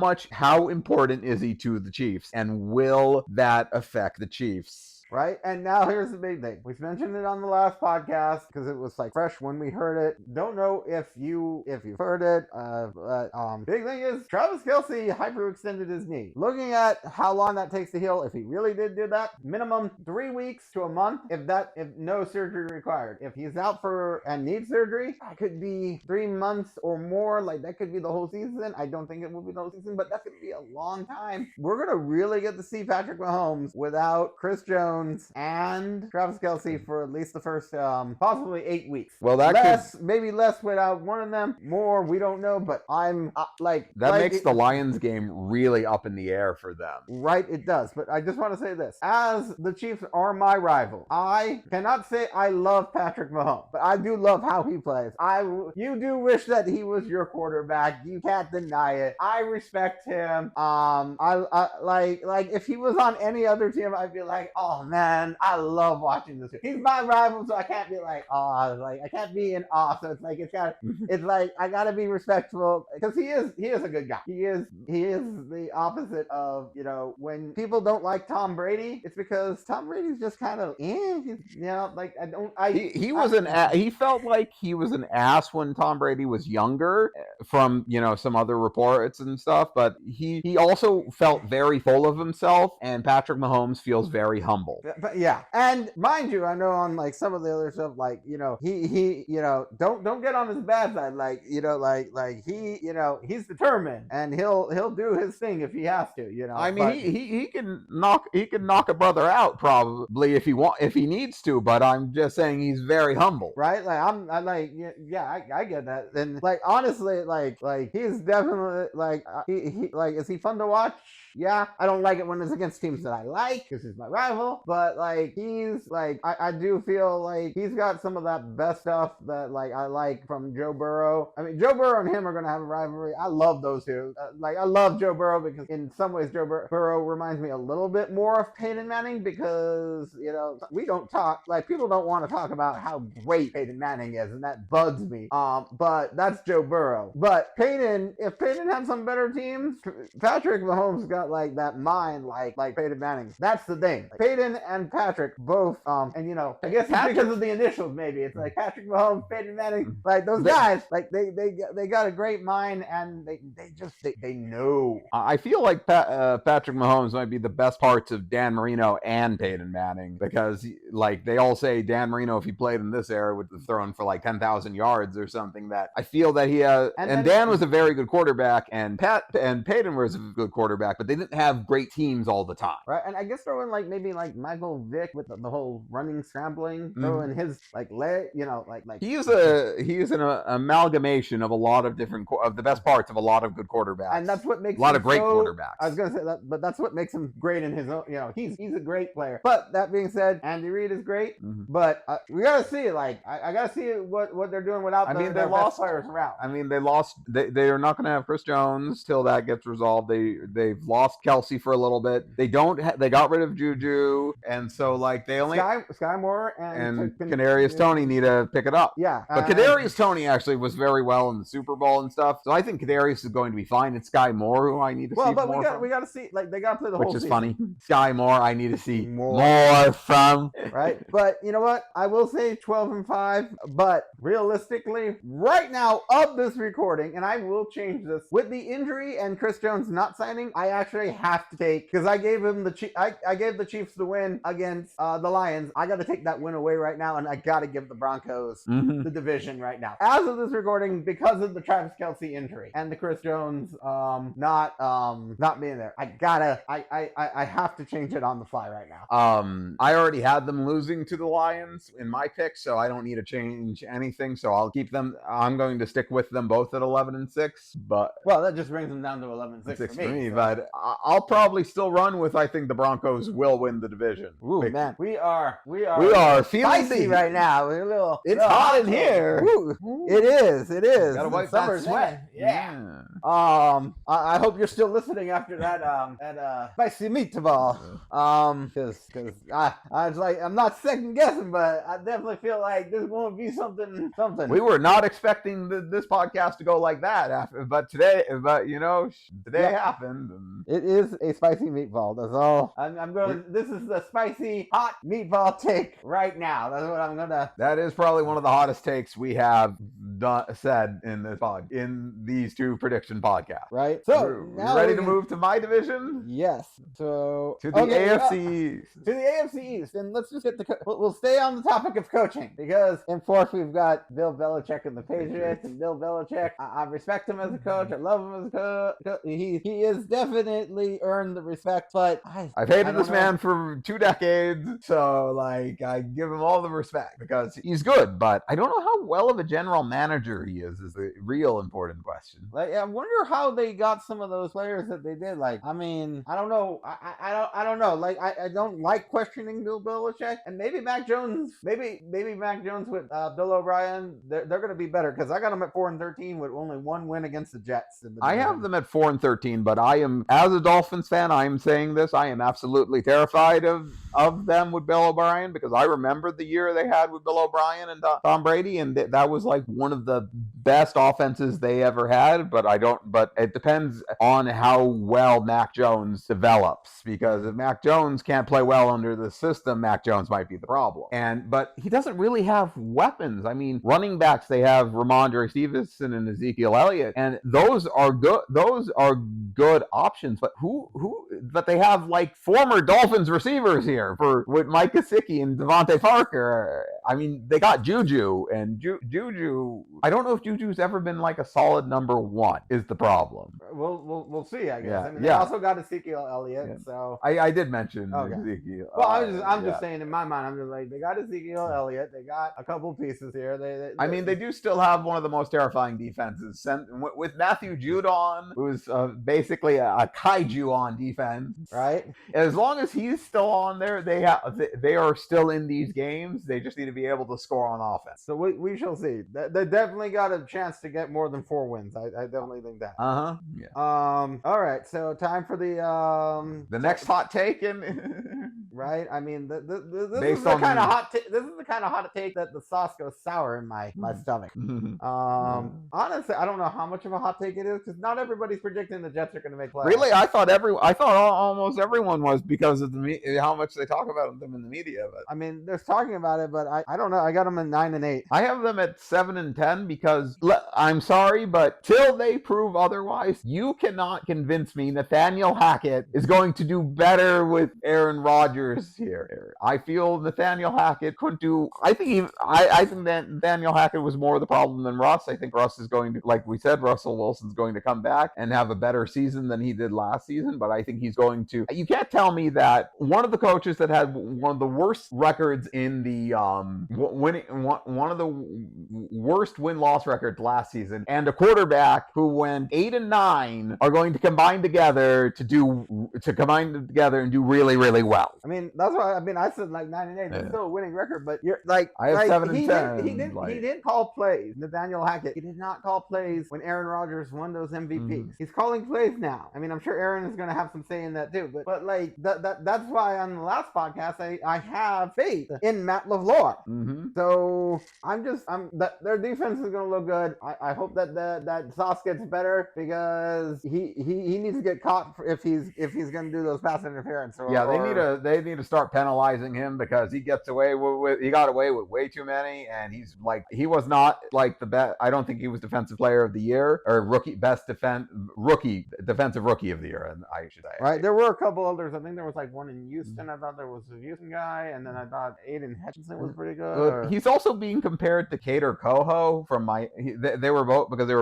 important is he to the Chiefs, and will that affect the Chiefs? Right? And now here's the big thing. We've mentioned it on the last podcast because it was like fresh when we heard it. Don't know if you've heard it. But big thing is Travis Kelce hyperextended his knee. Looking at how long that takes to heal, if he really did do that, minimum 3 weeks to a month, if no surgery required. If he's out and needs surgery, that could be 3 months or more. Like that could be the whole season. I don't think it will be the whole season, but that's gonna be a long time. We're gonna really get to see Patrick Mahomes without Chris Jones and Travis Kelce for at least the first possibly 8 weeks. Well, maybe less without one of them. More, we don't know. But I'm makes the Lions game really up in the air for them. Right, it does. But I just want to say this: as the Chiefs are my rival, I cannot say I love Patrick Mahomes, but I do love how he plays. You do wish that he was your quarterback. You can't deny it. I respect him. I like if he was on any other team, I'd be like, oh man, I love watching this. He's my rival, so I can't be like, I can't be in awe. So it's like I gotta be respectful because he is a good guy. He is the opposite of, when people don't like Tom Brady, it's because Tom Brady's just kind of he felt like he was an ass when Tom Brady was younger, from some other reports and stuff, but he also felt very full of himself, and Patrick Mahomes feels very humble. But yeah, and mind you, I know on like some of the other stuff, like he don't get on his bad side, he's determined and he'll do his thing if he has to, I mean, he can knock a brother out probably if he needs to, but I'm just saying he's very humble, right? Like I get that, and like honestly, like he's definitely is he fun to watch? Yeah, I don't like it when it's against teams that I like because he's my rival, but he's I do feel like he's got some of that best stuff that I like from Joe Burrow. I mean, Joe Burrow and him are going to have a rivalry. I love those two. I love Joe Burrow because in some ways Joe Burrow reminds me a little bit more of Peyton Manning because, we don't talk, people don't want to talk about how great Peyton Manning is, and that bugs me. But that's Joe Burrow. But if Peyton had some better teams, Patrick Mahomes got that mind like Peyton Manning. That's the thing. Peyton and Patrick both, I guess it's because of the initials. Maybe it's like Patrick Mahomes, Peyton Manning. Like those guys, they got a great mind, and they know. I feel like Patrick Mahomes might be the best parts of Dan Marino and Peyton Manning, because they all say Dan Marino, if he played in this era, would have thrown for 10,000 yards or something. That I feel that he has. And Dan was a very good quarterback, and Peyton was a good quarterback, but they didn't have great teams all the time. Right, and I guess throw in maybe Michael Vick with the whole running, scrambling, throw in his leg, he is an amalgamation of a lot of of the best parts of a lot of good quarterbacks, and that's what makes a lot of great quarterbacks. I was gonna say that, but that's what makes him great in his own. He's a great player. But that being said, Andy Reid is great. But we gotta see I gotta see what they're doing without their best players around. I mean, they lost. They are not going to have Chris Jones till that gets resolved. They've lost Kelce for a little bit. They got rid of Juju. and so like they only Sky Moore and Kadarius Toney need to pick it up. Yeah, but Kadarius Toney actually was very well in the Super Bowl and stuff, so I think Kadarius is going to be fine. It's Sky Moore who I need to see more from. we got to see, like, they got to play the whole Which is season. funny. Sky Moore, I need to see more from. Right, but you know what? I will say 12-5, but realistically, right now of this recording, and I will change this with the injury and Chris Jones not signing, I actually have to take, because I gave him I gave the Chiefs the win against the Lions. I got to take that win away right now, and I got to give the Broncos the division right now. As of this recording, because of the Travis Kelce injury and the Chris Jones not being there, I have to change it on the fly right now. I already had them losing to the Lions in my pick, so I don't need to change anything. So I'll keep them. I'm going to stick with them both at 11-6. But that just brings them down to 11-6 for me. So. But I'll probably still run with. I think the Broncos will win the division. Ooh, man, we are feeling spicy right now. We're it's hot in here. Ooh. It is. Gotta wipe that sweat. Yeah. I hope you're still listening after that spicy meatball. Because I was like, I'm not second guessing, but I definitely feel like this won't be something. We were not expecting this podcast to go like that, today happened. And it is a spicy meatball. That's all. I'm going. This is the spicy hot meatball take right now. That's what I'm gonna. That is probably one of the hottest takes we have said in this in these two prediction podcasts. Right. So now ready to move to my division? Yes. So to the AFC East. To the AFC East, and let's just get we'll stay on the topic of coaching, because in fourth we've got Bill Belichick and the Patriots, and Bill Belichick, I respect him as a coach. I love him as a coach. He has definitely earned the respect, but I've hated this man for 2 decades, so like I give him all the respect because he's good, but I don't know how well of a general manager he is the real important question. Like, I wonder how they got some of those players that they did. Like, I mean, I don't know. I don't know. Like, I don't like questioning Bill Belichick, and maybe Mac Jones, maybe Mac Jones with Bill O'Brien, they're going to be better, because I got them at 4-13 with only 1 win against the Jets. I have them at 4-13, but I am, as a Dolphins fan, I am saying this, I am absolutely terrified of them with Bill O'Brien, because I remember the year they had with Bill O'Brien and Tom Brady, and that was like one of the best offenses they ever had, but it depends on how well Mac Jones develops, because if Mac Jones can't play well under the system, Mac Jones might be the problem. But he doesn't really have weapons. I mean, running backs, they have Ramondre Stevenson and Ezekiel Elliott, and those are good options, but they have like former Dolphins receivers here with Mike Gesicki and Devontae Parker. I mean, they got Juju, and Juju, I don't know if Juju's ever been like a solid number 1 is the problem. We'll see, I guess. Yeah. I mean, they also got Ezekiel Elliott, so I did mention Ezekiel. Well, I'm just saying, in my mind, I'm just like, they got Ezekiel Elliott, they got a couple pieces here. They do still have one of the most terrifying defenses with Matthew Judon, who's basically a kaiju on defense. Right. As long as he's still on there, they are still in these games. They just need to be able to score on offense. So we shall see. They definitely got a chance to get more than 4 wins. I definitely think that. Yeah. All right. So time for the next hot take right. I mean, this is the kind of hot take. This is the kind of hot take that the sauce goes sour in my stomach. Honestly, I don't know how much of a hot take it is, because not everybody's predicting the Jets are going to make playoffs. Really, I thought almost everyone was, because of how much they talk about them in the media. But I mean, there's talking about it, but I don't know. I got them at 9-8. I have them at 7-10 because I'm sorry, but till they prove otherwise, you cannot convince me Nathaniel Hackett is going to do better with Aaron Rodgers here. I feel Nathaniel Hackett couldn't do. I think that Nathaniel Hackett was more the problem than Russ. I think Russ is going to, like we said, Russell Wilson's going to come back and have a better season than he did last season. But I think he's going to. You can't tell me that one of the coaches that had one of the worst records in the one of the worst win-loss records last season, and a quarterback who went 8-9 are going to combine together and do really, really well. I mean, mean, that's why I said like 9-8. That's still a winning record, but you're like I have 7-10. He didn't call plays. Nathaniel Hackett, he did not call plays when Aaron Rodgers won those MVPs. He's calling plays now. I mean, I'm sure Aaron is going to have some say in that too, but like that's why on the last podcast I have faith in Matt LaFleur. So their defense is going to look good. I hope that Sauce gets better, because he needs to get caught if he's going to do those pass interference. They need to start penalizing him, because he gets away with he got away with way too many, and he was not like the best. I don't think he was defensive player of the year or defensive rookie of the year, and I should say. Right, there were a couple others. I think there was like one in Houston. I thought there was a Houston guy, and then I thought Aiden Hutchinson was pretty good. He's also being compared to Cater Coho from they were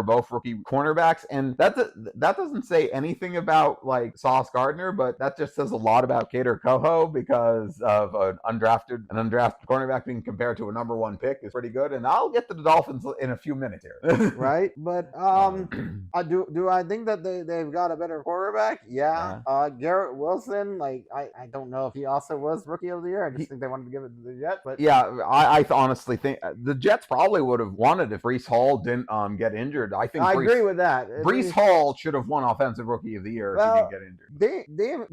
both rookie cornerbacks, and that doesn't say anything about like Sauce Gardner, but that just says a lot about Cater Coho, because of an undrafted cornerback being compared to a number 1 pick is pretty good. And I'll get to the Dolphins in a few minutes here. Right, but do I think that they've got a better quarterback? Yeah. Garrett Wilson, like I don't know if he also was rookie of the year. I just think they wanted to give it to the Jets. But yeah, I honestly think the Jets probably would have wanted if Breece Hall didn't get injured. I agree with that. Breece Hall should have won Offensive Rookie of the Year if he didn't get injured.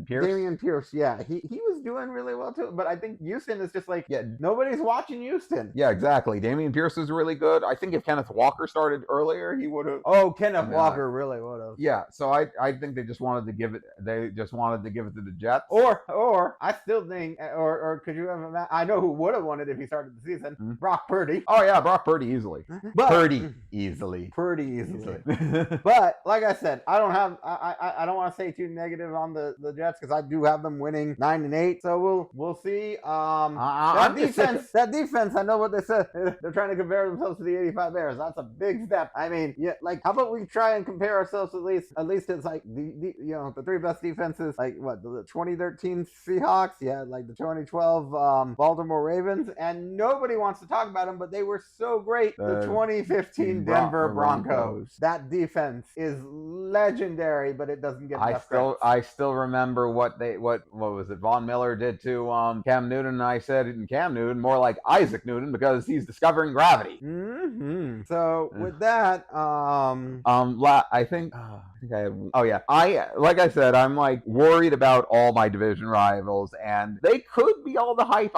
Damian Pierce, yeah, he was doing really well too. But I think Houston is just like, nobody's watching Houston. Yeah, exactly. Damian Pierce is really good. I think if Kenneth Walker started earlier, he would have. Oh, Kenneth Walker really would have. Yeah, so I think they just wanted to give it. They just wanted to give it to the Jets. Or I still think, or could you have? I know who would have won it if he started the season. Brock Purdy. Oh yeah, Brock Purdy easily. Pretty easily. But like I said, I don't want to say too negative on the Jets, because I do have them winning 9-8. So we'll see. That defense, I know what they said. They're trying to compare themselves to the 85 Bears. That's a big step. I mean, like, how about we try and compare ourselves at least it's like the 3 best defenses, like what, the 2013 Seahawks, like the 2012 Baltimore Ravens, and nobody wants to talk about them, but they were so great. The 2015 Denver Broncos. That defense is legendary, but it doesn't get enough credit. I still remember what was it Von Miller did to Cam Newton, and I said Cam Newton more like Isaac Newton, because he's discovering gravity. So with that, I think I have. Oh yeah, like I said, I'm like worried about all my division rivals, and they could be all the hype.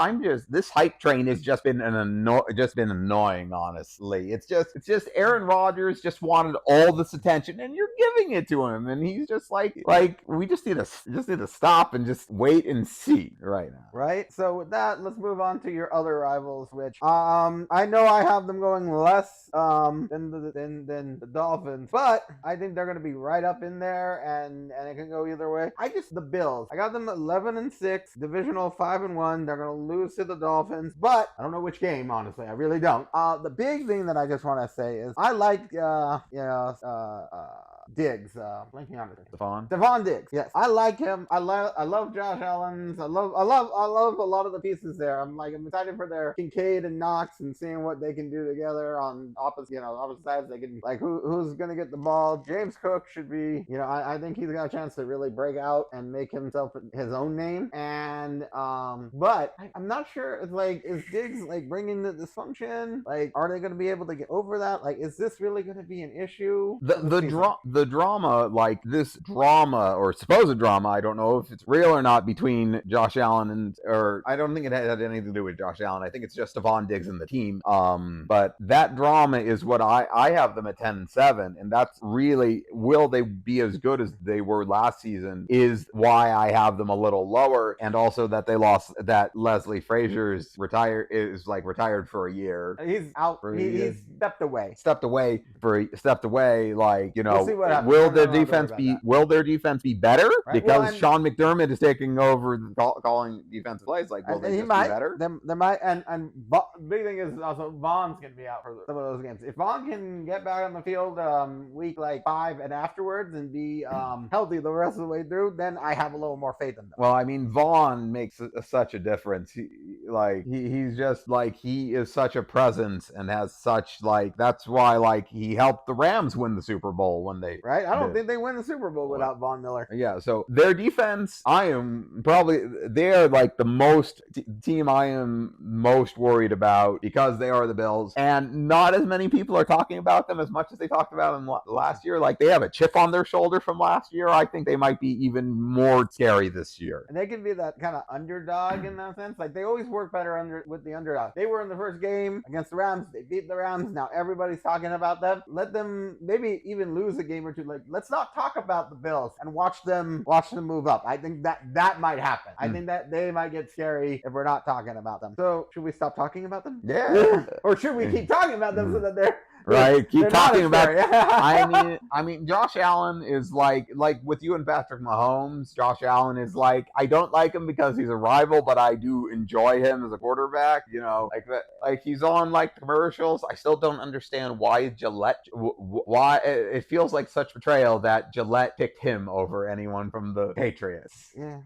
This hype train has just been annoying. Honestly, it's just Aaron Rodgers just wanted all this attention, and you're giving it to him, and he's just like we just need to stop and just wait and see right now. Right. So with that, let's move on to your other rivals, which I know I have them going less than the Dolphins, but I think they're going to be right up in there, and it can go either way. The Bills. I got them 11-6, divisional 5-1. They're going to lose to the Dolphins, but I don't know which game. Honestly, I really don't. The big thing that I just want to say is I like Diggs, blanking on it. Stephon Diggs. Yes, I like him. I love Josh Allen. I love a lot of the pieces there. I'm excited for their Kincaid and Knox and seeing what they can do together on opposite sides. They can who's gonna get the ball. James Cook should be. I think he's got a chance to really break out and make himself his own name. And but I'm not sure. It's is Diggs bringing the dysfunction? Are they gonna be able to get over that? Is this really gonna be an issue? The drama, this drama or supposed drama, I don't know if it's real or not, between Josh Allen or I don't think it had anything to do with Josh Allen. I think it's just Stephon Diggs and the team. But that drama is what I have them at 10-7, and that's really, will they be as good as they were last season is why I have them a little lower, and also that they lost, that Leslie Frazier's retired for a year. He's out. He's stepped away. We'll see what happens. Will their defense be better? Right. Because Sean McDermott is taking over calling defensive plays. Will they be better? They might. And big thing is also Vaughn's going to be out for some of those games. If Vaughn can get back on the field week 5 and afterwards and be healthy the rest of the way through, then I have a little more faith in them. Well, I mean, Vaughn makes such a difference. He's just he is such a presence and has such that's why he helped the Rams win the Super Bowl when they they right? I don't did. think they win the Super Bowl without Von Miller. Yeah, so their defense, they're like the most team I am most worried about because they are the Bills, and not as many people are talking about them as much as they talked about them last year. Like, they have a chip on their shoulder from last year. I think they might be even more scary this year. And they can be that kind of underdog in that sense. Like, they always work better with the underdog. They were in the first game against the Rams. They beat the Rams. Now everybody's talking about them. Let them maybe even lose a game or two. Like, let's not talk about the Bills and watch them move up. I think that might happen. I think that they might get scary if we're not talking about them. So should we stop talking about them? Yeah. Or should we keep talking about them so that they're right? Keep talking about. I mean, Josh Allen is like with you and Patrick Mahomes. Josh Allen is like, I don't like him because he's a rival, but I do enjoy him as a quarterback. You know, like that. Like, he's on like commercials. I still don't understand why Gillette. Why it feels like such betrayal that Gillette picked him over anyone from the Patriots. Yeah.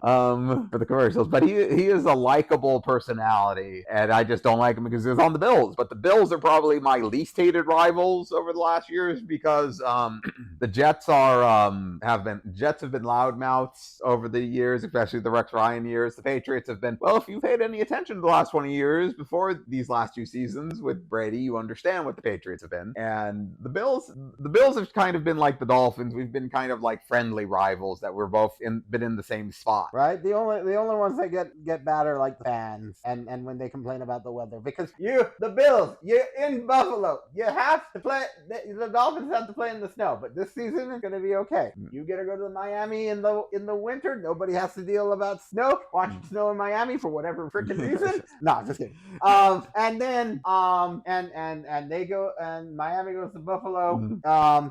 For the commercials, but he is a likable personality, and I just don't like him because he's on the Bills. But the Bills are probably my least hated rivals over the last years because the Jets have been loudmouths over the years, especially the Rex Ryan years. The Patriots have been, well, if you've paid any attention to the last 20 years before these last two seasons with Brady, you understand what the Patriots have been. And the Bills have kind of been like the Dolphins. We've been kind of like friendly rivals that we're both been in the same spot. Right? The only ones that get bad are like the fans and when they complain about the weather, because the Bills, you're in Buffalo. You have to play. The Dolphins have to play in the snow, but this season is going to be okay. You get to go to Miami in the winter. Nobody has to deal about snow. Watching snow in Miami for whatever freaking reason. No, just kidding. And then and they go, and Miami goes to Buffalo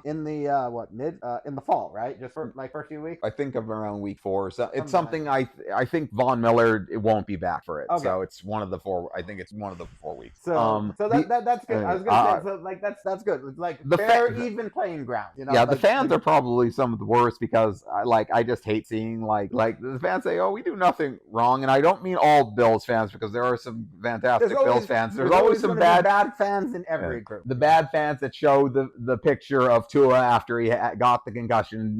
in the in the fall, right? Just for like first few weeks. I think of around week 4. So it's something I think Von Miller won't be back for it. Okay. So it's one of the 4. I think it's one of the 4 weeks. So that's good. I was gonna say, so like that's good. It's like even playing ground. You know? Yeah, like, the fans are probably some of the worst because I just hate seeing like the fans say, "Oh, we do nothing wrong," and I don't mean all Bills fans because there are some fantastic Bills fans. There's always some bad fans in every group. The bad fans that show the picture of Tua after he got the concussion,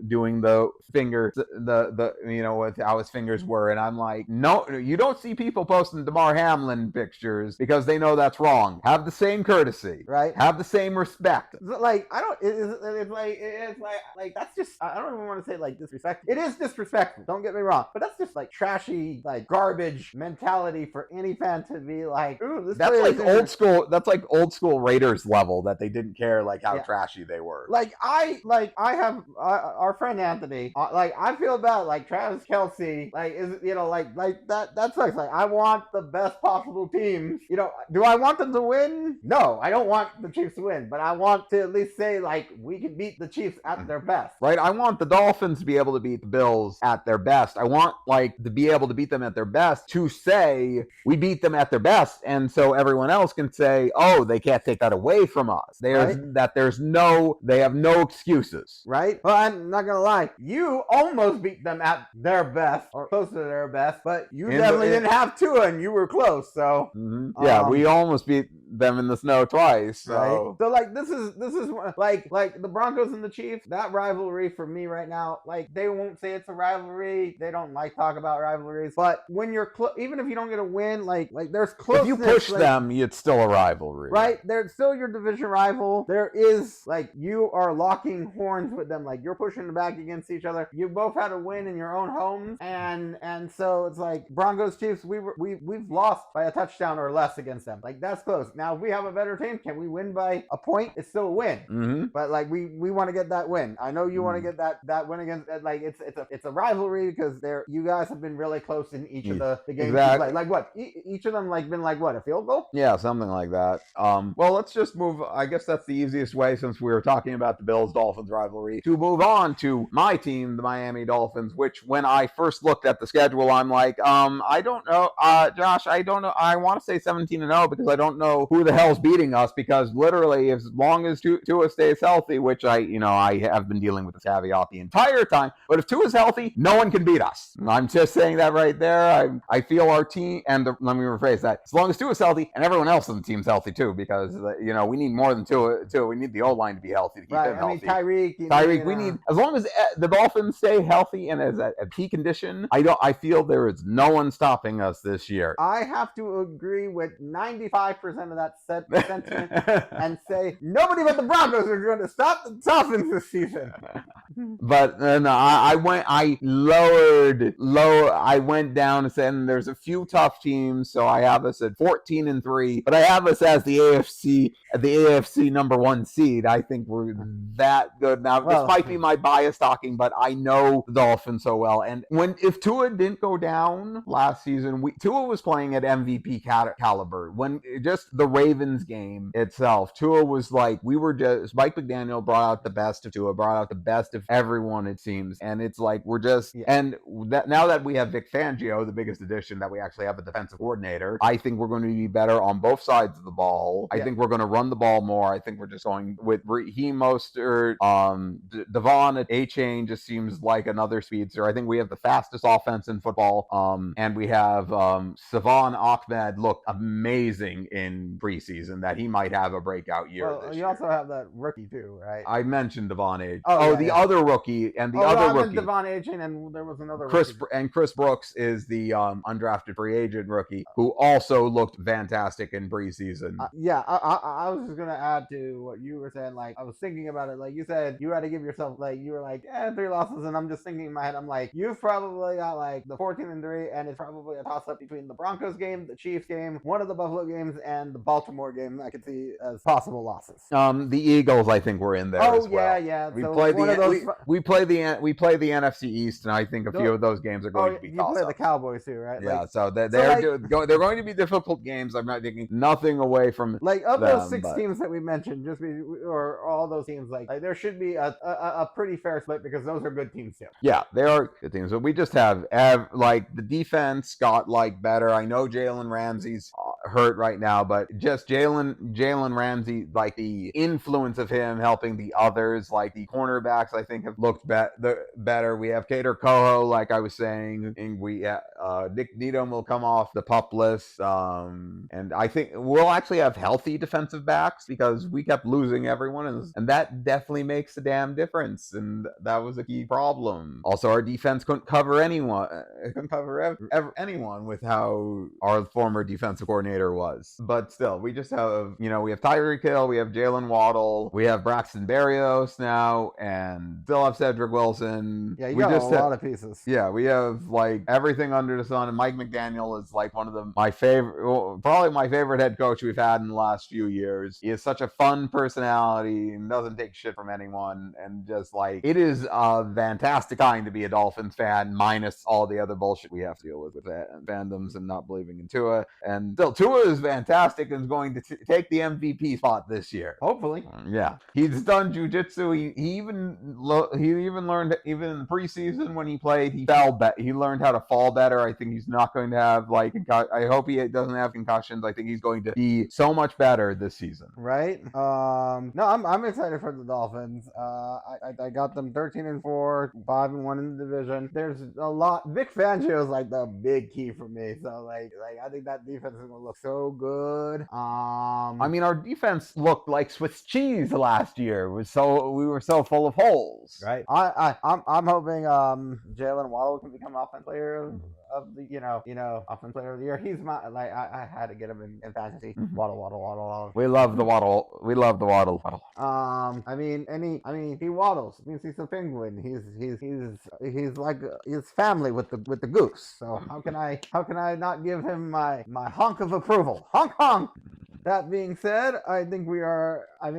doing the finger, with how his fingers were, and I'm like, no, you don't see people posting DeMar Hamlin pictures because they know that's wrong. Have the same courtesy, right? Have the same respect. Like, I don't. It's like that's just. I don't even want to say like disrespect. It is disrespectful. Don't get me wrong, but that's just like trashy, like garbage mentality for any fan to be like, ooh, this. That's like old school. That's like old school Raiders level that they didn't care like how trashy they were. I have our friend Anthony. I feel bad. Like Travis Kelce. That sucks. Like, I want the best possible teams. Do I want them to win? No, I don't want the Chiefs to win, but I want to at least say, like, we can beat the Chiefs at their best. Right? I want the Dolphins to be able to beat the Bills at their best. I want, to be able to beat them at their best to say we beat them at their best, and so everyone else can say, oh, they can't take that away from us. They have no excuses. Right? Well, I'm not going to lie. You almost beat them at their best, or close to their best, but you definitely didn't have Tua, and you were close, so. Mm-hmm. Yeah, we almost beat them in the snow twice. So, right? So like this is like the Broncos and the Chiefs. That rivalry for me right now, like, they won't say it's a rivalry. They don't like talk about rivalries. But when you're even if you don't get a win, like there's closeness. If you push them, it's still a rivalry. Right? They're still your division rival. There is you are locking horns with them. Like, you're pushing back against each other. You both had a win in your own homes, and so it's like Broncos Chiefs. We've lost by a touchdown or less against them. Like, that's close. Now, if we have a better team, can we win by a point? It's still a win. Mm-hmm. But we want to get that win. I know you want to get that win against. It's a rivalry because you guys have been really close in each of the games. Exactly. Like what? Each of them been a field goal? Yeah, something like that. Well, let's just move. I guess that's the easiest way, since we were talking about the Bills-Dolphins rivalry, to move on to my team, the Miami Dolphins. Which, when I first looked at the schedule, I'm like, I don't know, Josh. I don't know. I want to say 17-0 because I don't know who the hell hell's beating us, because literally as long as Tua stays healthy, which I have been dealing with this caveat the entire time, but if Tua's healthy, no one can beat us. I'm just saying that right there. I feel our team, and let me rephrase that, as long as Tua's healthy and everyone else on the team's healthy too, because we need more than Tua. We need the O-line to be healthy to keep him healthy. Tyreek, we need, as long as the Dolphins stay healthy and as at peak condition, I feel there is no one stopping us this year. I have to agree with 95% of that sentiment and say nobody but the Broncos are going to stop the Dolphins this season. But no, I went down and said, and there's a few tough teams, so I have us at 14-3, but I have us as the AFC number 1 seed. I think we're that good now. This might be my bias talking, but I know the Dolphins so well. And if Tua didn't go down last season, Tua was playing at MVP caliber. When just the Ravens game itself, Tua was like, Mike McDaniel brought out the best of Tua, brought out the best of everyone, it seems. And it's like, and now that we have Vic Fangio, the biggest addition, that we actually have a defensive coordinator, I think we're going to be better on both sides of the ball. I think we're going to run the ball more. I think we're just going with Raheem Mostert, Devon at A-Chain just seems like another speedster. I think we have the fastest offense in football. And we have Savon Ahmed looked amazing in preseason, that he might have a breakout year this year. You also have that rookie too, right? I mentioned Devon A. Other rookie, and other rookie. Devon A-Chain, and there was another rookie. Chris Brooks is the undrafted free agent rookie who also looked fantastic in preseason. I was just gonna add to what you were saying. Like, I was thinking about it. Like you said, you had to give yourself, like, you were like, 3 losses, and I'm just thinking in my head, I'm like, you've probably got like the 14-3, and it's probably a toss up between the Broncos game, the Chiefs game, one of the Buffalo games, and the Baltimore game. I could see as possible losses. The Eagles, I think, were in there. as well. Yeah. We play the NFC East, and I think a few of those games are going to be toss-ups. You play the Cowboys too, right? Yeah, so they're going to be difficult games. I'm not taking nothing away from those 6 teams that we mentioned, or all those teams, like there should be a pretty fair split, because those are good teams too. Yeah, they are good teams, but we just have the defense got better. I know Jalen Ramsey's hurt right now, but just Jalen Ramsey, like the influence of him helping the others, like the cornerbacks, I think have looked better. We have Kader Coho, like I was saying, and we Nick Needham will come off the PUP list, and I think we'll actually have healthy defensive backs, because we kept losing everyone, and that definitely makes a damn difference, and that was a key problem. Also, our defense couldn't cover anyone. It couldn't cover anyone with how our former defensive coordinator was. But still, we just have, we have Tyreek Hill, we have Jalen Waddle, we have Braxton Berrios now, and still have Cedric Wilson. Yeah, you got a lot of pieces. Yeah, we have everything under the sun, and Mike McDaniel is one of probably my favorite head coach we've had in the last few years. He is such a fun personality and doesn't take shit from anyone, and just it is a fantastic time to be a Dolphins fan, minus all the other bullshit we have to deal with fandoms and not believing in Tua. And still, Tua is fantastic and is going to take the MVP spot this year. Hopefully. Yeah. He's done jujitsu. He even learned, even in the preseason when he played, he learned how to fall better. I think he's not going to have I hope he doesn't have concussions. I think he's going to be so much better this season. Right. No, I'm excited for the Dolphins. I got them 13-4, 5-1 in the division. There's a lot. Vic Fangio is the big key for me. So I think that defense is gonna look so good. I mean, our defense looked like Swiss cheese last year. We were so full of holes. Right. I'm hoping Jalen Waddle can become offensive player of the offensive player of the year. He's my I had to get him in fantasy. Waddle. We love the Waddle. I mean, he waddles. It means he's a penguin. He's like his family with the Goose. So how can I not give him my honk of approval? Honk honk. That being said, I think we are I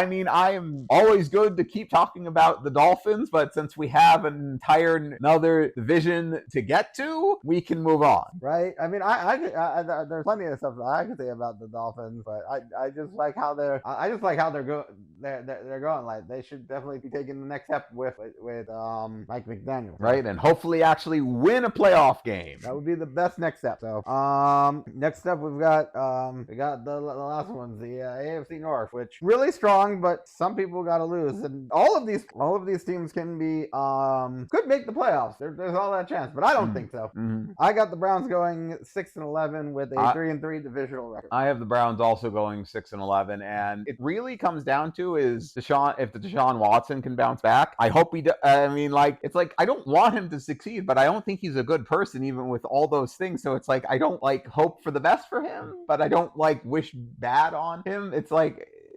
mean, I am always good to keep talking about the Dolphins, but since we have another division to get to, we can move on. Right? I mean, there's plenty of stuff that I could say about the Dolphins, but I just like how they're going. Like they should definitely be taking the next step with Mike McDaniel. Right, and hopefully actually win a playoff game. That would be the best next step. So, next up we got the last ones, the AFC North, which really strong, but some people got to lose, and all of these teams can be could make the playoffs. There's all that chance, but I don't think so. I got the Browns going 6-11 with a 3-3 divisional record. I have the Browns also going 6-11, and it really comes down to is if Deshaun Watson can bounce back. I hope he. I mean, like it's like I don't want him to succeed, but I don't think he's a good person, even with all those things. So it's like I don't like hope for the best for him, but I don't like wish bad on him.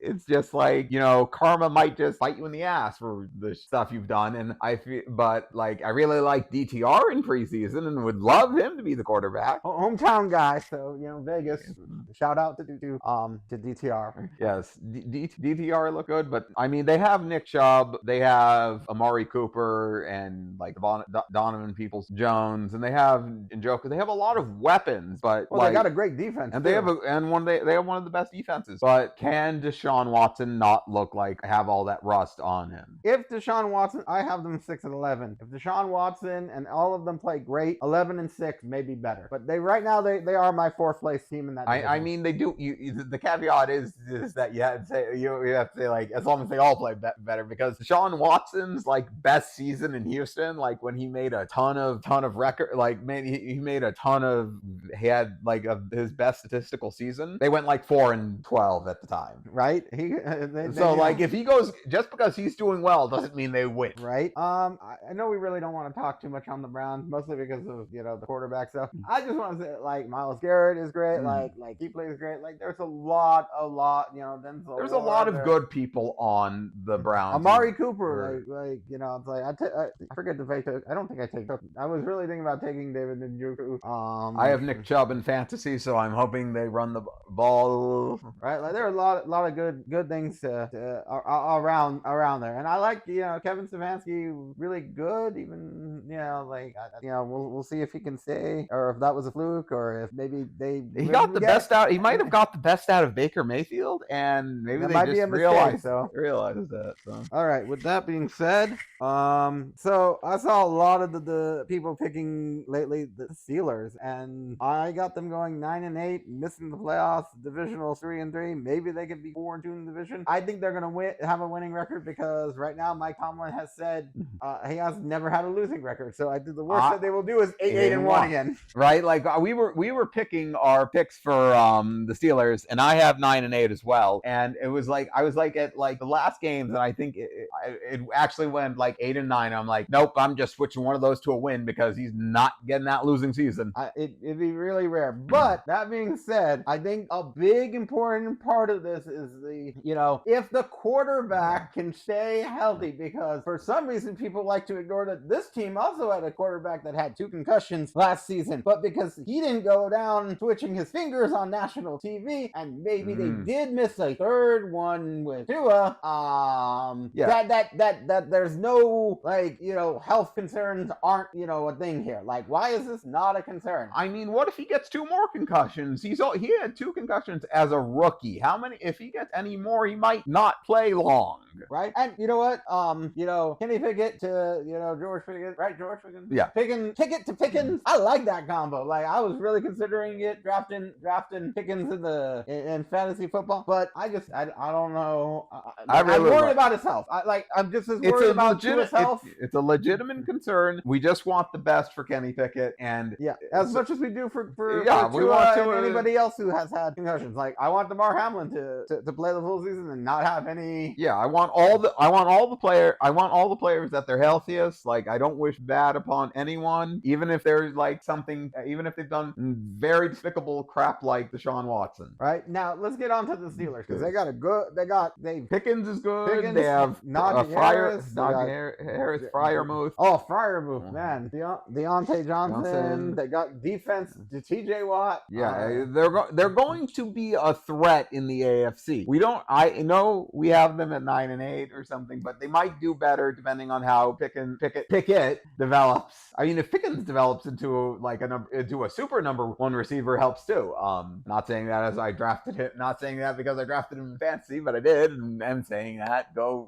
It's just like, karma might just bite you in the ass for the stuff you've done. And but I really like DTR in preseason and would love him to be the quarterback. Hometown guy. So, Vegas, shout out to DTR. Yes. DTR look good, but I mean, they have Nick Chubb, they have Amari Cooper and Donovan Peoples-Jones, and they have Njoku. They have a lot of weapons, but they got a great defense. And they have one of the best defenses. But can Deshaun Watson not look like have all that rust on him? If Deshaun Watson, I have them 6-11. If Deshaun Watson and all of them play great, 11-6 may be better. But they are my fourth place team in that division. I mean, they do. The caveat is that you have to say like as long as they all play better, because Deshaun Watson's best season in Houston, when he made a ton of record, he had his best statistical season. They went 4-12 at the time, right? If he goes, just because he's doing well doesn't mean they win, right? I know we really don't want to talk too much on the Browns, mostly because of the quarterback stuff. I just want to say Myles Garrett is great, he plays great. There's a lot. Denzel. There's a lot of good people on the Browns. Amari Cooper, I forget if I took. I don't think I took. I was really thinking about taking David Njoku. I have Nick Chubb in fantasy, so I'm hoping they run the ball. Right, there are a lot of good things around there, and I like Kevin Stefanski, really good. Even we'll see if he can stay, or if that was a fluke, or if maybe he got the best out. He might have got the best out of Baker Mayfield, and maybe they just realized that. So. All right. With that being said, so I saw a lot of the people picking lately the Steelers, and I got them going 9-8, missing the playoffs, divisional 3-3. Maybe they could be 4-2 in the division. I think they're gonna have a winning record, because right now Mike Tomlin has said he has never had a losing record. So I think the worst that they will do is 8-1 again. Right? We were picking our picks for the Steelers, and I have 9-8 as well. And it was I was at the last games, and I think it actually went 8-9. I'm like, nope, I'm just switching one of those to a win, because he's not getting that losing season. It'd be really rare. But that being said, I think a big important part of this is if the quarterback can stay healthy, because for some reason people like to ignore that this team also had a quarterback that had 2 concussions last season, but because he didn't go down twitching his fingers on national TV, and maybe they did miss a third one with Tua, that there's no health concerns aren't a thing here. Why is this not a concern? I mean, what if he gets 2 more concussions? He had 2 concussions as a rookie. How many? If he gets any more, he might not play long, right? And you know what? Kenny Pickett to George Pickens, right? George Pickens, yeah. Pickett to Pickens. I like that combo. I was really considering it, drafting Pickens in fantasy football, but I don't know. I'm worried about his health. I'm just as worried about his health. It's a legitimate concern. We just want the best for Kenny Pickett, and as much as we do for we want to anybody else who has had concussions. I want DeMar Hamlin to play the full season and not have any. Yeah, I want all the players at their healthiest. I don't wish bad upon anyone, even if there's like something, even if they've done very despicable crap like Deshaun Watson. Right now, let's get on to the Steelers because they Pickens is good. Pickens, They have Najee Harris, Harris, Fryermuth. Oh, Fryermuth, man, Deontay Johnson. They got defense to T.J. Watt. Yeah, they're going to be a threat in the AFC. I know we have them at 9-8 or something, but they might do better depending on how Pickett develops. I mean, if Pickens develops into a super number one receiver, helps too. Not saying that as I drafted him, not saying that because I drafted him in fantasy, but I did, and I'm saying that go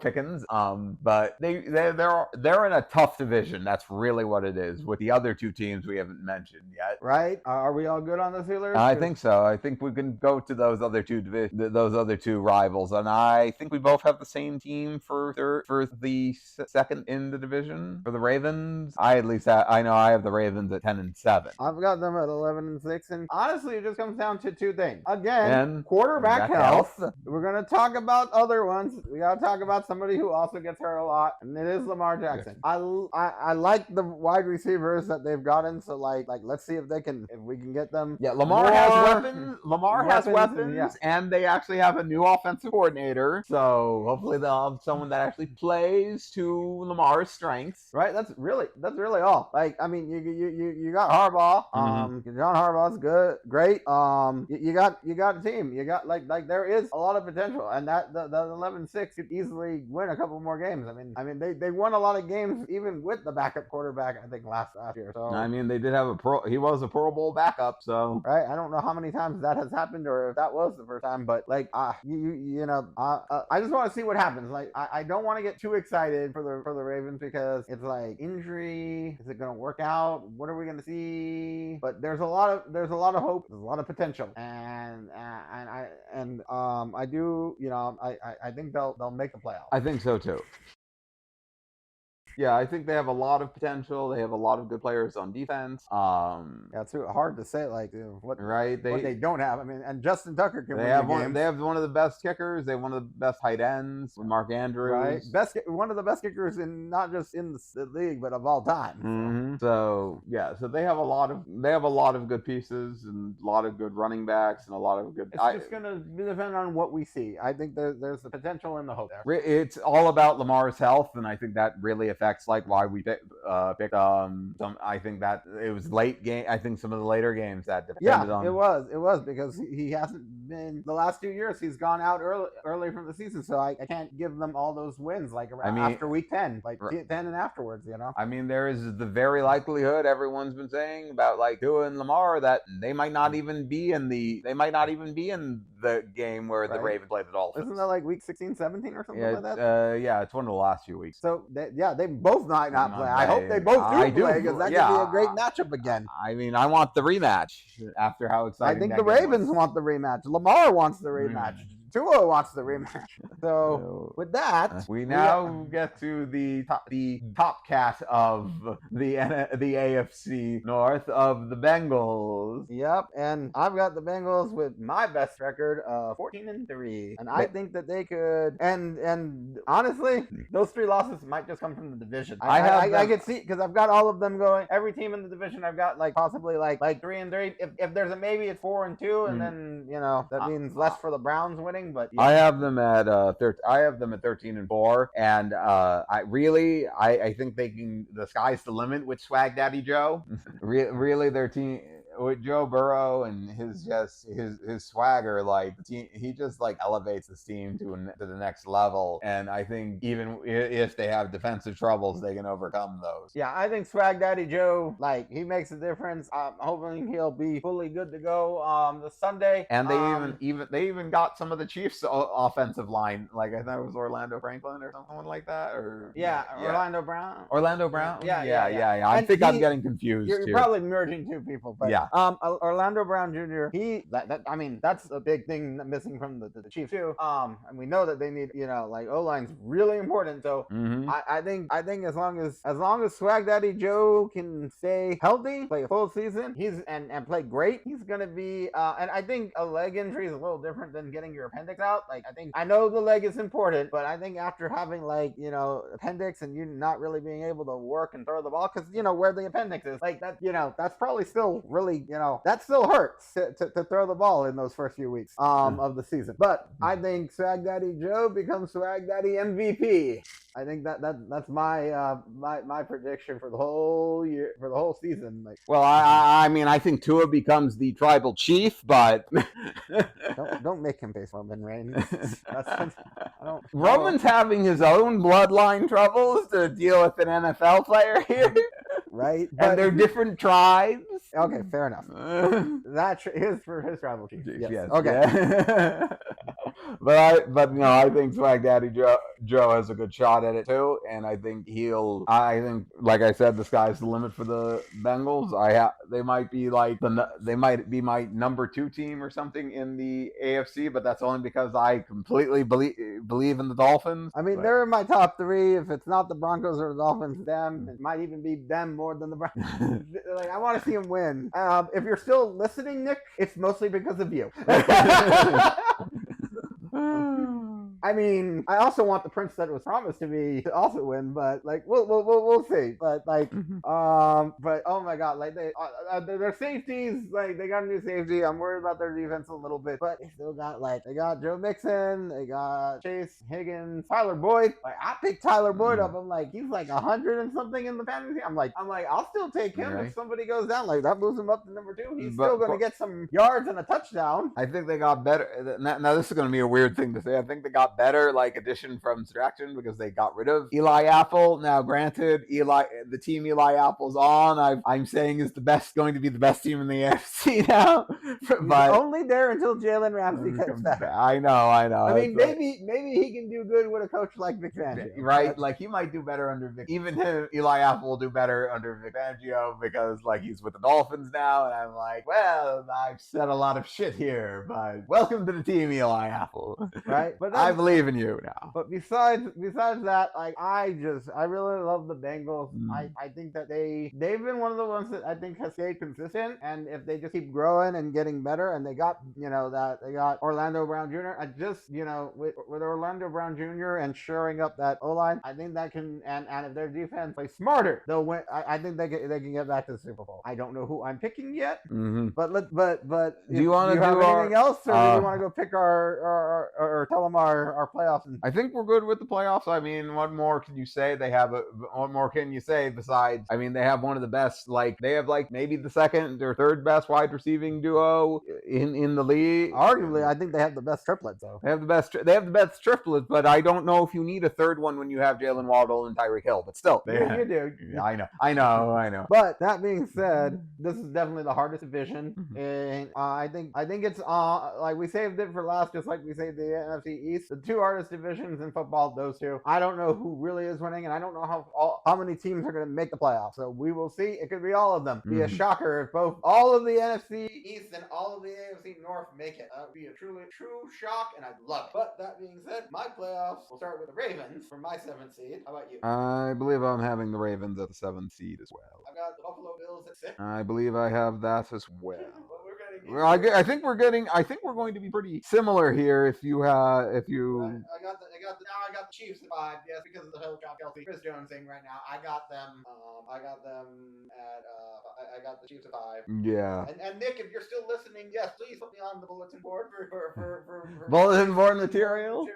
Pickens. But they're in a tough division. That's really what it is with the other two teams we haven't mentioned yet. Right? Are we all good on the Steelers? I think so. I think we can go to those other two rivals, and I think we both have the same team for the second in the division for the Ravens. I know I have the Ravens at 10-7. I've got them at 11-6, and honestly, it just comes down to two things. Again, quarterback health. We're gonna talk about other ones. We gotta talk about somebody who also gets hurt a lot, and it is Lamar Jackson. I like the wide receivers that they've gotten. So like let's see if we can get them. Yeah, Lamar has weapons. Lamar has weapons, and they actually have a new offensive coordinator. So hopefully they'll have someone that actually plays to Lamar's strengths. Right. That's really all. Like, I mean, you got Harbaugh. John Harbaugh's good, great. You got a team. You got like there is a lot of potential, and that the 11-6 could easily win a couple more games. I mean they won a lot of games even with the backup quarterback. I think last year. So I mean they did have he was a Pro Bowl backup. So right. I don't know how many times that has happened or if that was the first time, but like I just want to see what happens. Like I don't want to get too excited for the Ravens because it's like injury. Is it going to work out? What are we going to see? But there's a lot of hope. There's a lot of potential, and I think they'll make the playoffs. I think so too. Yeah, I think they have a lot of potential. They have a lot of good players on defense. Yeah, it's what to say. Like what they don't have. I mean, and Justin Tucker can. They have one of the best kickers. They have one of the best tight ends. Mark Andrews, right? One of the best kickers in not just in the league, but of all time. Mm-hmm. So yeah, so they have a lot of good pieces and a lot of good running backs and a lot of good. It's just gonna depend on what we see. I think there's the potential and the hope there. It's all about Lamar's health, and I think that really affects like why we picked some. I think that it was late game. I think some of the later games that depended on. It was because he hasn't been the last 2 years. He's gone out early from the season, so I can't give them all those wins like after week 10, like 10 and afterwards. I mean, there is the very likelihood everyone's been saying about like Tua and Lamar that they might not even be in the game where the Ravens played the Dolphins. Isn't that like week 16, 17 or something like that? Yeah, it's one of the last few weeks. So they both might not play. I hope they both do play because that could be a great matchup again. I mean, I want the rematch after how exciting. I think the Ravens want the rematch. Lamar wants the rematch. Tua wants the rematch. So with that, we now get to the top cat of the AFC North of the Bengals. Yep, and I've got the Bengals with my best record of 14-3, and I think that they could. And honestly, those 3 losses might just come from the division. I could see because I've got all of them going. Every team in the division, I've got like possibly like 3-3. If there's a maybe, it's 4-2, and then that means less for the Browns winning. But I have them at 13-4, and I think they can. The sky's the limit with Swag Daddy Joe. Really, their team. With Joe Burrow and his swagger, like he just like elevates this team to the next level. And I think even if they have defensive troubles, they can overcome those. Yeah, I think Swag Daddy Joe, like he makes a difference. Hopefully he'll be fully good to go this Sunday. And they even got some of the Chiefs' offensive line. Like I thought it was Orlando Franklin or someone like that. Orlando Brown. Yeah. I think I'm getting confused. You're probably merging two people, but Yeah. Orlando Brown Jr. I mean, that's a big thing missing from the Chiefs too. And we know that they need, like O-line's really important. So I think as long as Swag Daddy Joe can stay healthy, play a full season, and play great, he's gonna be. And I think a leg injury is a little different than getting your appendix out. Like I know the leg is important, but I think after having appendix and you not really being able to work and throw the ball, because where the appendix is, like that, that's probably still really, that still hurts to throw the ball in those first few weeks of the season. But I think Swag Daddy Joe becomes Swag Daddy MVP. I think that's my my prediction for the whole year, for the whole season. Like, well, I mean, I think Tua becomes the tribal chief, but don't make him face Roman Reigns. Roman's having his own bloodline troubles to deal with an NFL player here, right? And they're different tribes. Okay, fair enough. That is for his tribal chief. Yes. Okay. Yeah. But I think Swag Daddy Joe has a good shot at it too, and I think like I said, the sky's the limit for the Bengals. They might be my number 2 team or something in the AFC, but that's only because I completely believe in the Dolphins. I mean, they're in my top 3. If it's not the Broncos or the Dolphins, them. It might even be them more than the Broncos. Like, I want to see them win. If you're still listening, Nick, it's mostly because of you. I mean, I also want the prince that was promised to also win, but like we'll see. But like, but oh my god, like their safeties, like they got a new safety. I'm worried about their defense a little bit, but they still got they got Joe Mixon, they got Chase Higgins, Tyler Boyd. Like I picked Tyler Boyd up. I'm like, he's like 100 and something in the fantasy. I'm like, I'll still take him if somebody goes down. Like that moves him up to number 2. He's still going to get some yards and a touchdown. I think they got better. Now this is going to be a weird thing to say. I think they got better, like addition from subtraction, because they got rid of Eli Apple. Now, granted, the team Eli Apple's on, I'm saying is going to be the best team in the AFC now. But only there until Jalen Ramsey gets back. I know. I mean, maybe he can do good with a coach like Vic Fangio, right? Like he might do better under Vic. Even Eli Apple will do better under Vic Fangio because like he's with the Dolphins now, and I'm like, well, I've said a lot of shit here, but welcome to the team, Eli Apple. Right? But I believe in you now. But besides that, like I really love the Bengals. I think that they've been one of the ones that I think has stayed consistent, and if they just keep growing and getting better, and they got they got Orlando Brown Jr. I just with Orlando Brown Jr. and shoring up that O-line, I think that can and if their defense plays smarter, they'll win. I think they can get back to the Super Bowl. I don't know who I'm picking yet, but do you want to do anything else, or do you want to go pick or tell them our playoffs? I think we're good with the playoffs. I mean, what more can you say? What more can you say besides? I mean, they have one of the best. Like they have maybe the second or third best wide receiving duo in the league. Arguably, I think they have the best triplets. Though they have the best triplets, but I don't know if you need a third one when you have Jalen Waddle and Tyreek Hill. But still, you do. I know. But that being said, this is definitely the hardest division, and I think it's like we saved it for last, just like we saved the NFC East. The 2 hardest divisions in football, those 2. I don't know who really is winning, and I don't know how many teams are going to make the playoffs. So we will see. It could be all of them. Be a shocker if all of the NFC East and all of the AFC North make it. That would be a true shock, and I'd love it. But that being said, my playoffs will start with the Ravens for my 7th seed. How about you? I believe I'm having the Ravens at the 7th seed as well. I got the Buffalo Bills at 6. I believe I have that as well. I think we're going to be pretty similar here. I got the Chiefs at 5. Yes, because of the whole John Kelsey, Chris Jones thing right now. I got them at I got the Chiefs at 5. Yeah. And Nick, if you're still listening, yes, please put me on the bulletin board for bulletin board material.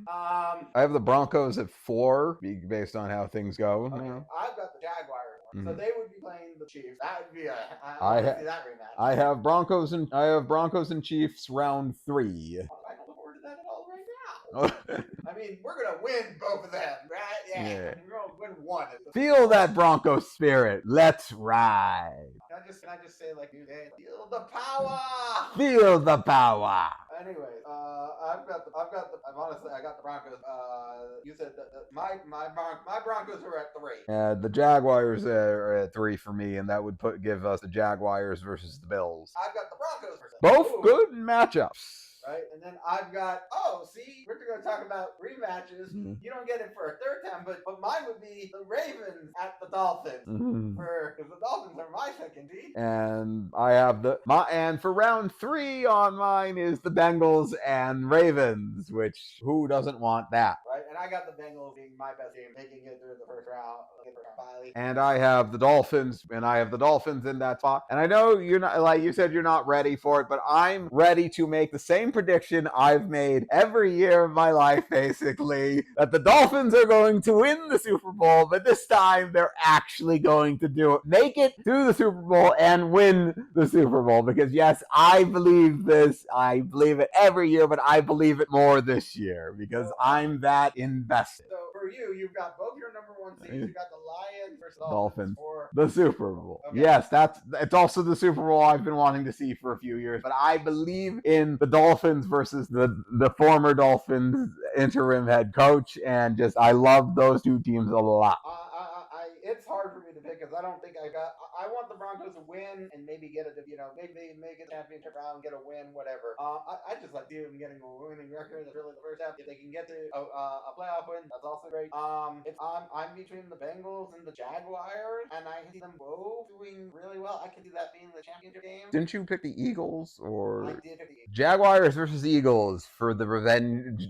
I have the Broncos at 4, based on how things go. Okay. I've got the Jaguars. So they would be playing the Chiefs. That would be I see that rematch. I have Broncos and Chiefs round 3. I don't look forward to that at all right now. I mean, we're gonna win both of them, right? Yeah. We're gonna win one. Feel that Bronco spirit. Let's ride. Can I just say like, feel the power. Feel the power. Anyways, honestly, I got the Broncos. You said that my Broncos are at 3. The Jaguars are at 3 for me, and that would give us the Jaguars versus the Bills. I've got the Broncos versus Both good matchups. Right, and then I've got, see, we're going to talk about rematches. Mm-hmm. You don't get it for a third time, but mine would be the Ravens at the Dolphins. Mm-hmm. Because the Dolphins are my second team. And I have and for round 3 on mine is the Bengals and Ravens, which who doesn't want that? Right, and I got the Bengals being my best team, making it through the first round. And I have the Dolphins, in that spot. And I know you're not, like you said, you're not ready for it, but I'm ready to make the same prediction I've made every year of my life, basically, that the Dolphins are going to win the Super Bowl, but this time they're actually going to do it, make it to the Super Bowl and win the Super Bowl. Because yes, I believe this. I believe it every year, but I believe it more this year because I'm that invested. So for you, you've got both your number 1 seeds. You got the Lions versus Dolphins for the Super Bowl. Okay. Yes, it's also the Super Bowl I've been wanting to see for a few years, but I believe in the Dolphins versus the former Dolphins interim head coach, and just I love those two teams a lot. It's hard for me to pick because I don't think I want the Broncos to win and maybe get maybe make a championship round, get a win, whatever. I just like them getting a winning record. That's really the first step. If they can get to a playoff win, that's also great. I'm between the Bengals and the Jaguars, and I see them both doing really well. I can see that being the championship game. Didn't you pick the Eagles or? I did pick the Eagles. Jaguars versus Eagles for the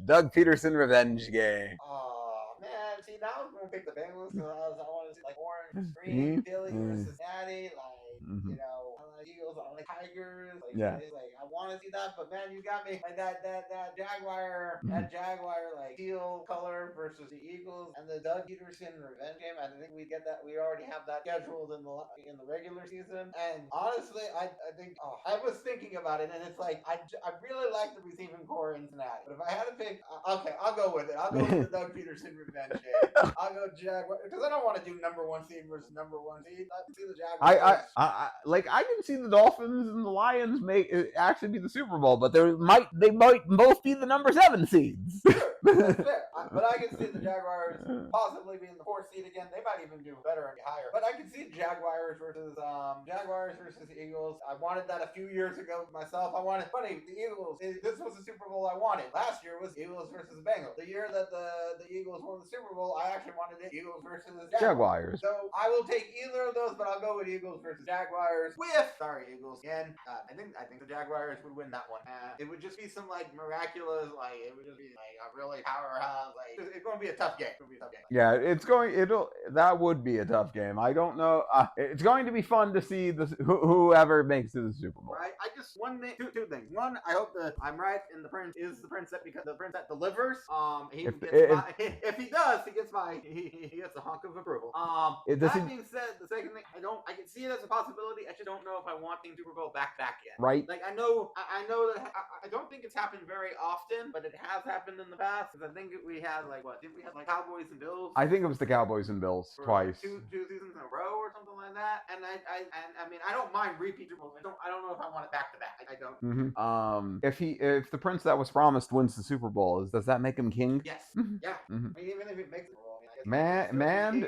Doug Peterson revenge game. Oh man, see now I was gonna pick the Bengals because I want to see like orange, green, Philly versus Cincinnati, like I like Eagles, I like Tigers, I want to see that, but man, you got me like that Jaguar, like teal color versus the Eagles and the Doug Peterson revenge game. I think we get that. We already have that scheduled in the regular season, and honestly, I think I was thinking about it, and it's like I really like the receiving core in Cincinnati, but if I had to pick, okay, I'll go with it. I'll go with the Doug Peterson revenge game. I'll go Jaguar because I don't want to do number 1 seed versus number 1 seed. I see the Jaguars. I can see the Dolphins and the Lions actually be the Super Bowl, but they might both be the number 7 seeds. That's fair. But I can see the Jaguars possibly being the 4th seed again. They might even do better and be higher. But I can see Jaguars versus the Eagles. I wanted that a few years ago myself. The Eagles. This was the Super Bowl I wanted. Last year was Eagles versus the Bengals. The year that the Eagles won the Super Bowl, I actually wanted it Eagles versus Jaguars. So I will take either of those, but I'll go with Eagles versus Jaguars. Eagles again. I think the Jaguars would win that one. It would just be some like miraculous, like it would just be like a really powerhouse. Like it's going to be a tough game. Yeah, that would be a tough game. I don't know. It's going to be fun to see whoever makes it to the Super Bowl. Right. I just two things. One, I hope that I'm right, and the prince is the prince that delivers. If he does, he gets a hunk of approval. That being said, the second thing, I can see it as a possibility. I just don't know if I want the Super Bowl back yet. Right. Like I know that I don't think it's happened very often, but it has happened in the past. Because I think we had Cowboys and Bills. I think it was the Cowboys and Bills twice. Two seasons in a row or something like that. And I mean I don't mind repeat Super Bowls. I don't know if I want it back to back. I don't. Mm-hmm. If the prince that was promised wins the Super Bowl, does that make him king? Yes. Yeah. Mm-hmm. I mean, even if it makes it. Man,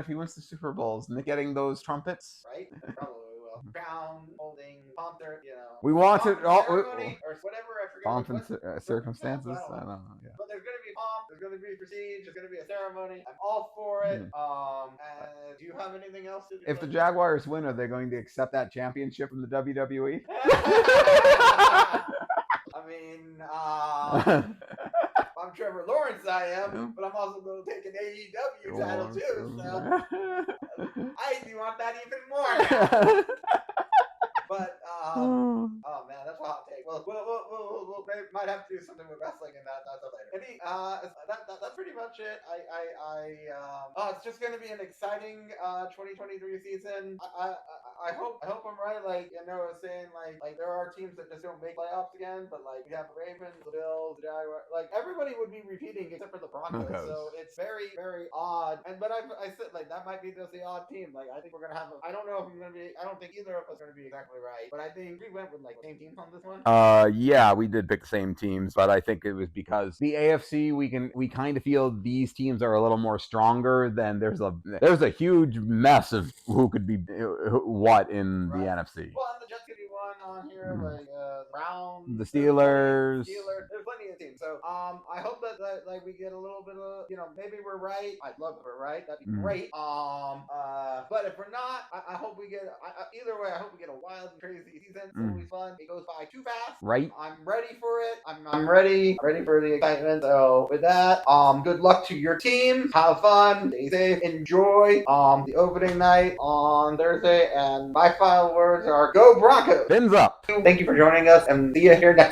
if he wins the Super Bowls, and getting those trumpets, right? Probably will. Crown holding concert, We want it all. Or whatever. I forget. Circumstances. I don't know. Yeah. But there's gonna be pomp. There's gonna be prestige. There's gonna be a ceremony. I'm all for it. Do you have anything else to do? If the Jaguars win, are they going to accept that championship from the WWE? I mean, I'm Trevor Lawrence, I am, but I'm also going to take an AEW title too, so I do want that even more now. But, oh man, that's a hot take. Well, we'll might have to do something with wrestling and that's later. That's pretty much it. It's just going to be an exciting 2023 season. I hope I'm right. Like, you know, I was saying like there are teams that just don't make playoffs again, but like we have the Ravens, the Bills, the Jaguars. Like everybody would be repeating except for the Broncos. So it's very very odd. But I said like that might be just the odd team. Like I think we're gonna have. I don't know if I'm gonna be. I don't think either of us are gonna be exactly right. But I think we went with like the same teams on this one. Yeah, we did pick the same teams, but I think it was because the AFC we kind of feel these teams are a little more stronger than there's a huge mess of who could be what in the NFC. Well, and the Jets could be one on here, like the Browns, the Steelers. There's plenty of teams. So I hope that like we get a little bit of maybe we're right. I'd love if we're right. That'd be great. But if we're not, I hope we get either way. I hope we get a wild and crazy season. It's always fun. It goes by too fast. Right. I'm ready for it. I'm ready for the excitement. So with that, good luck to your team. Have fun. Stay safe. Enjoy the opening night on Thursday. And my final words are: Go Broncos! Fins up. Thank you for joining us, and see you here next time.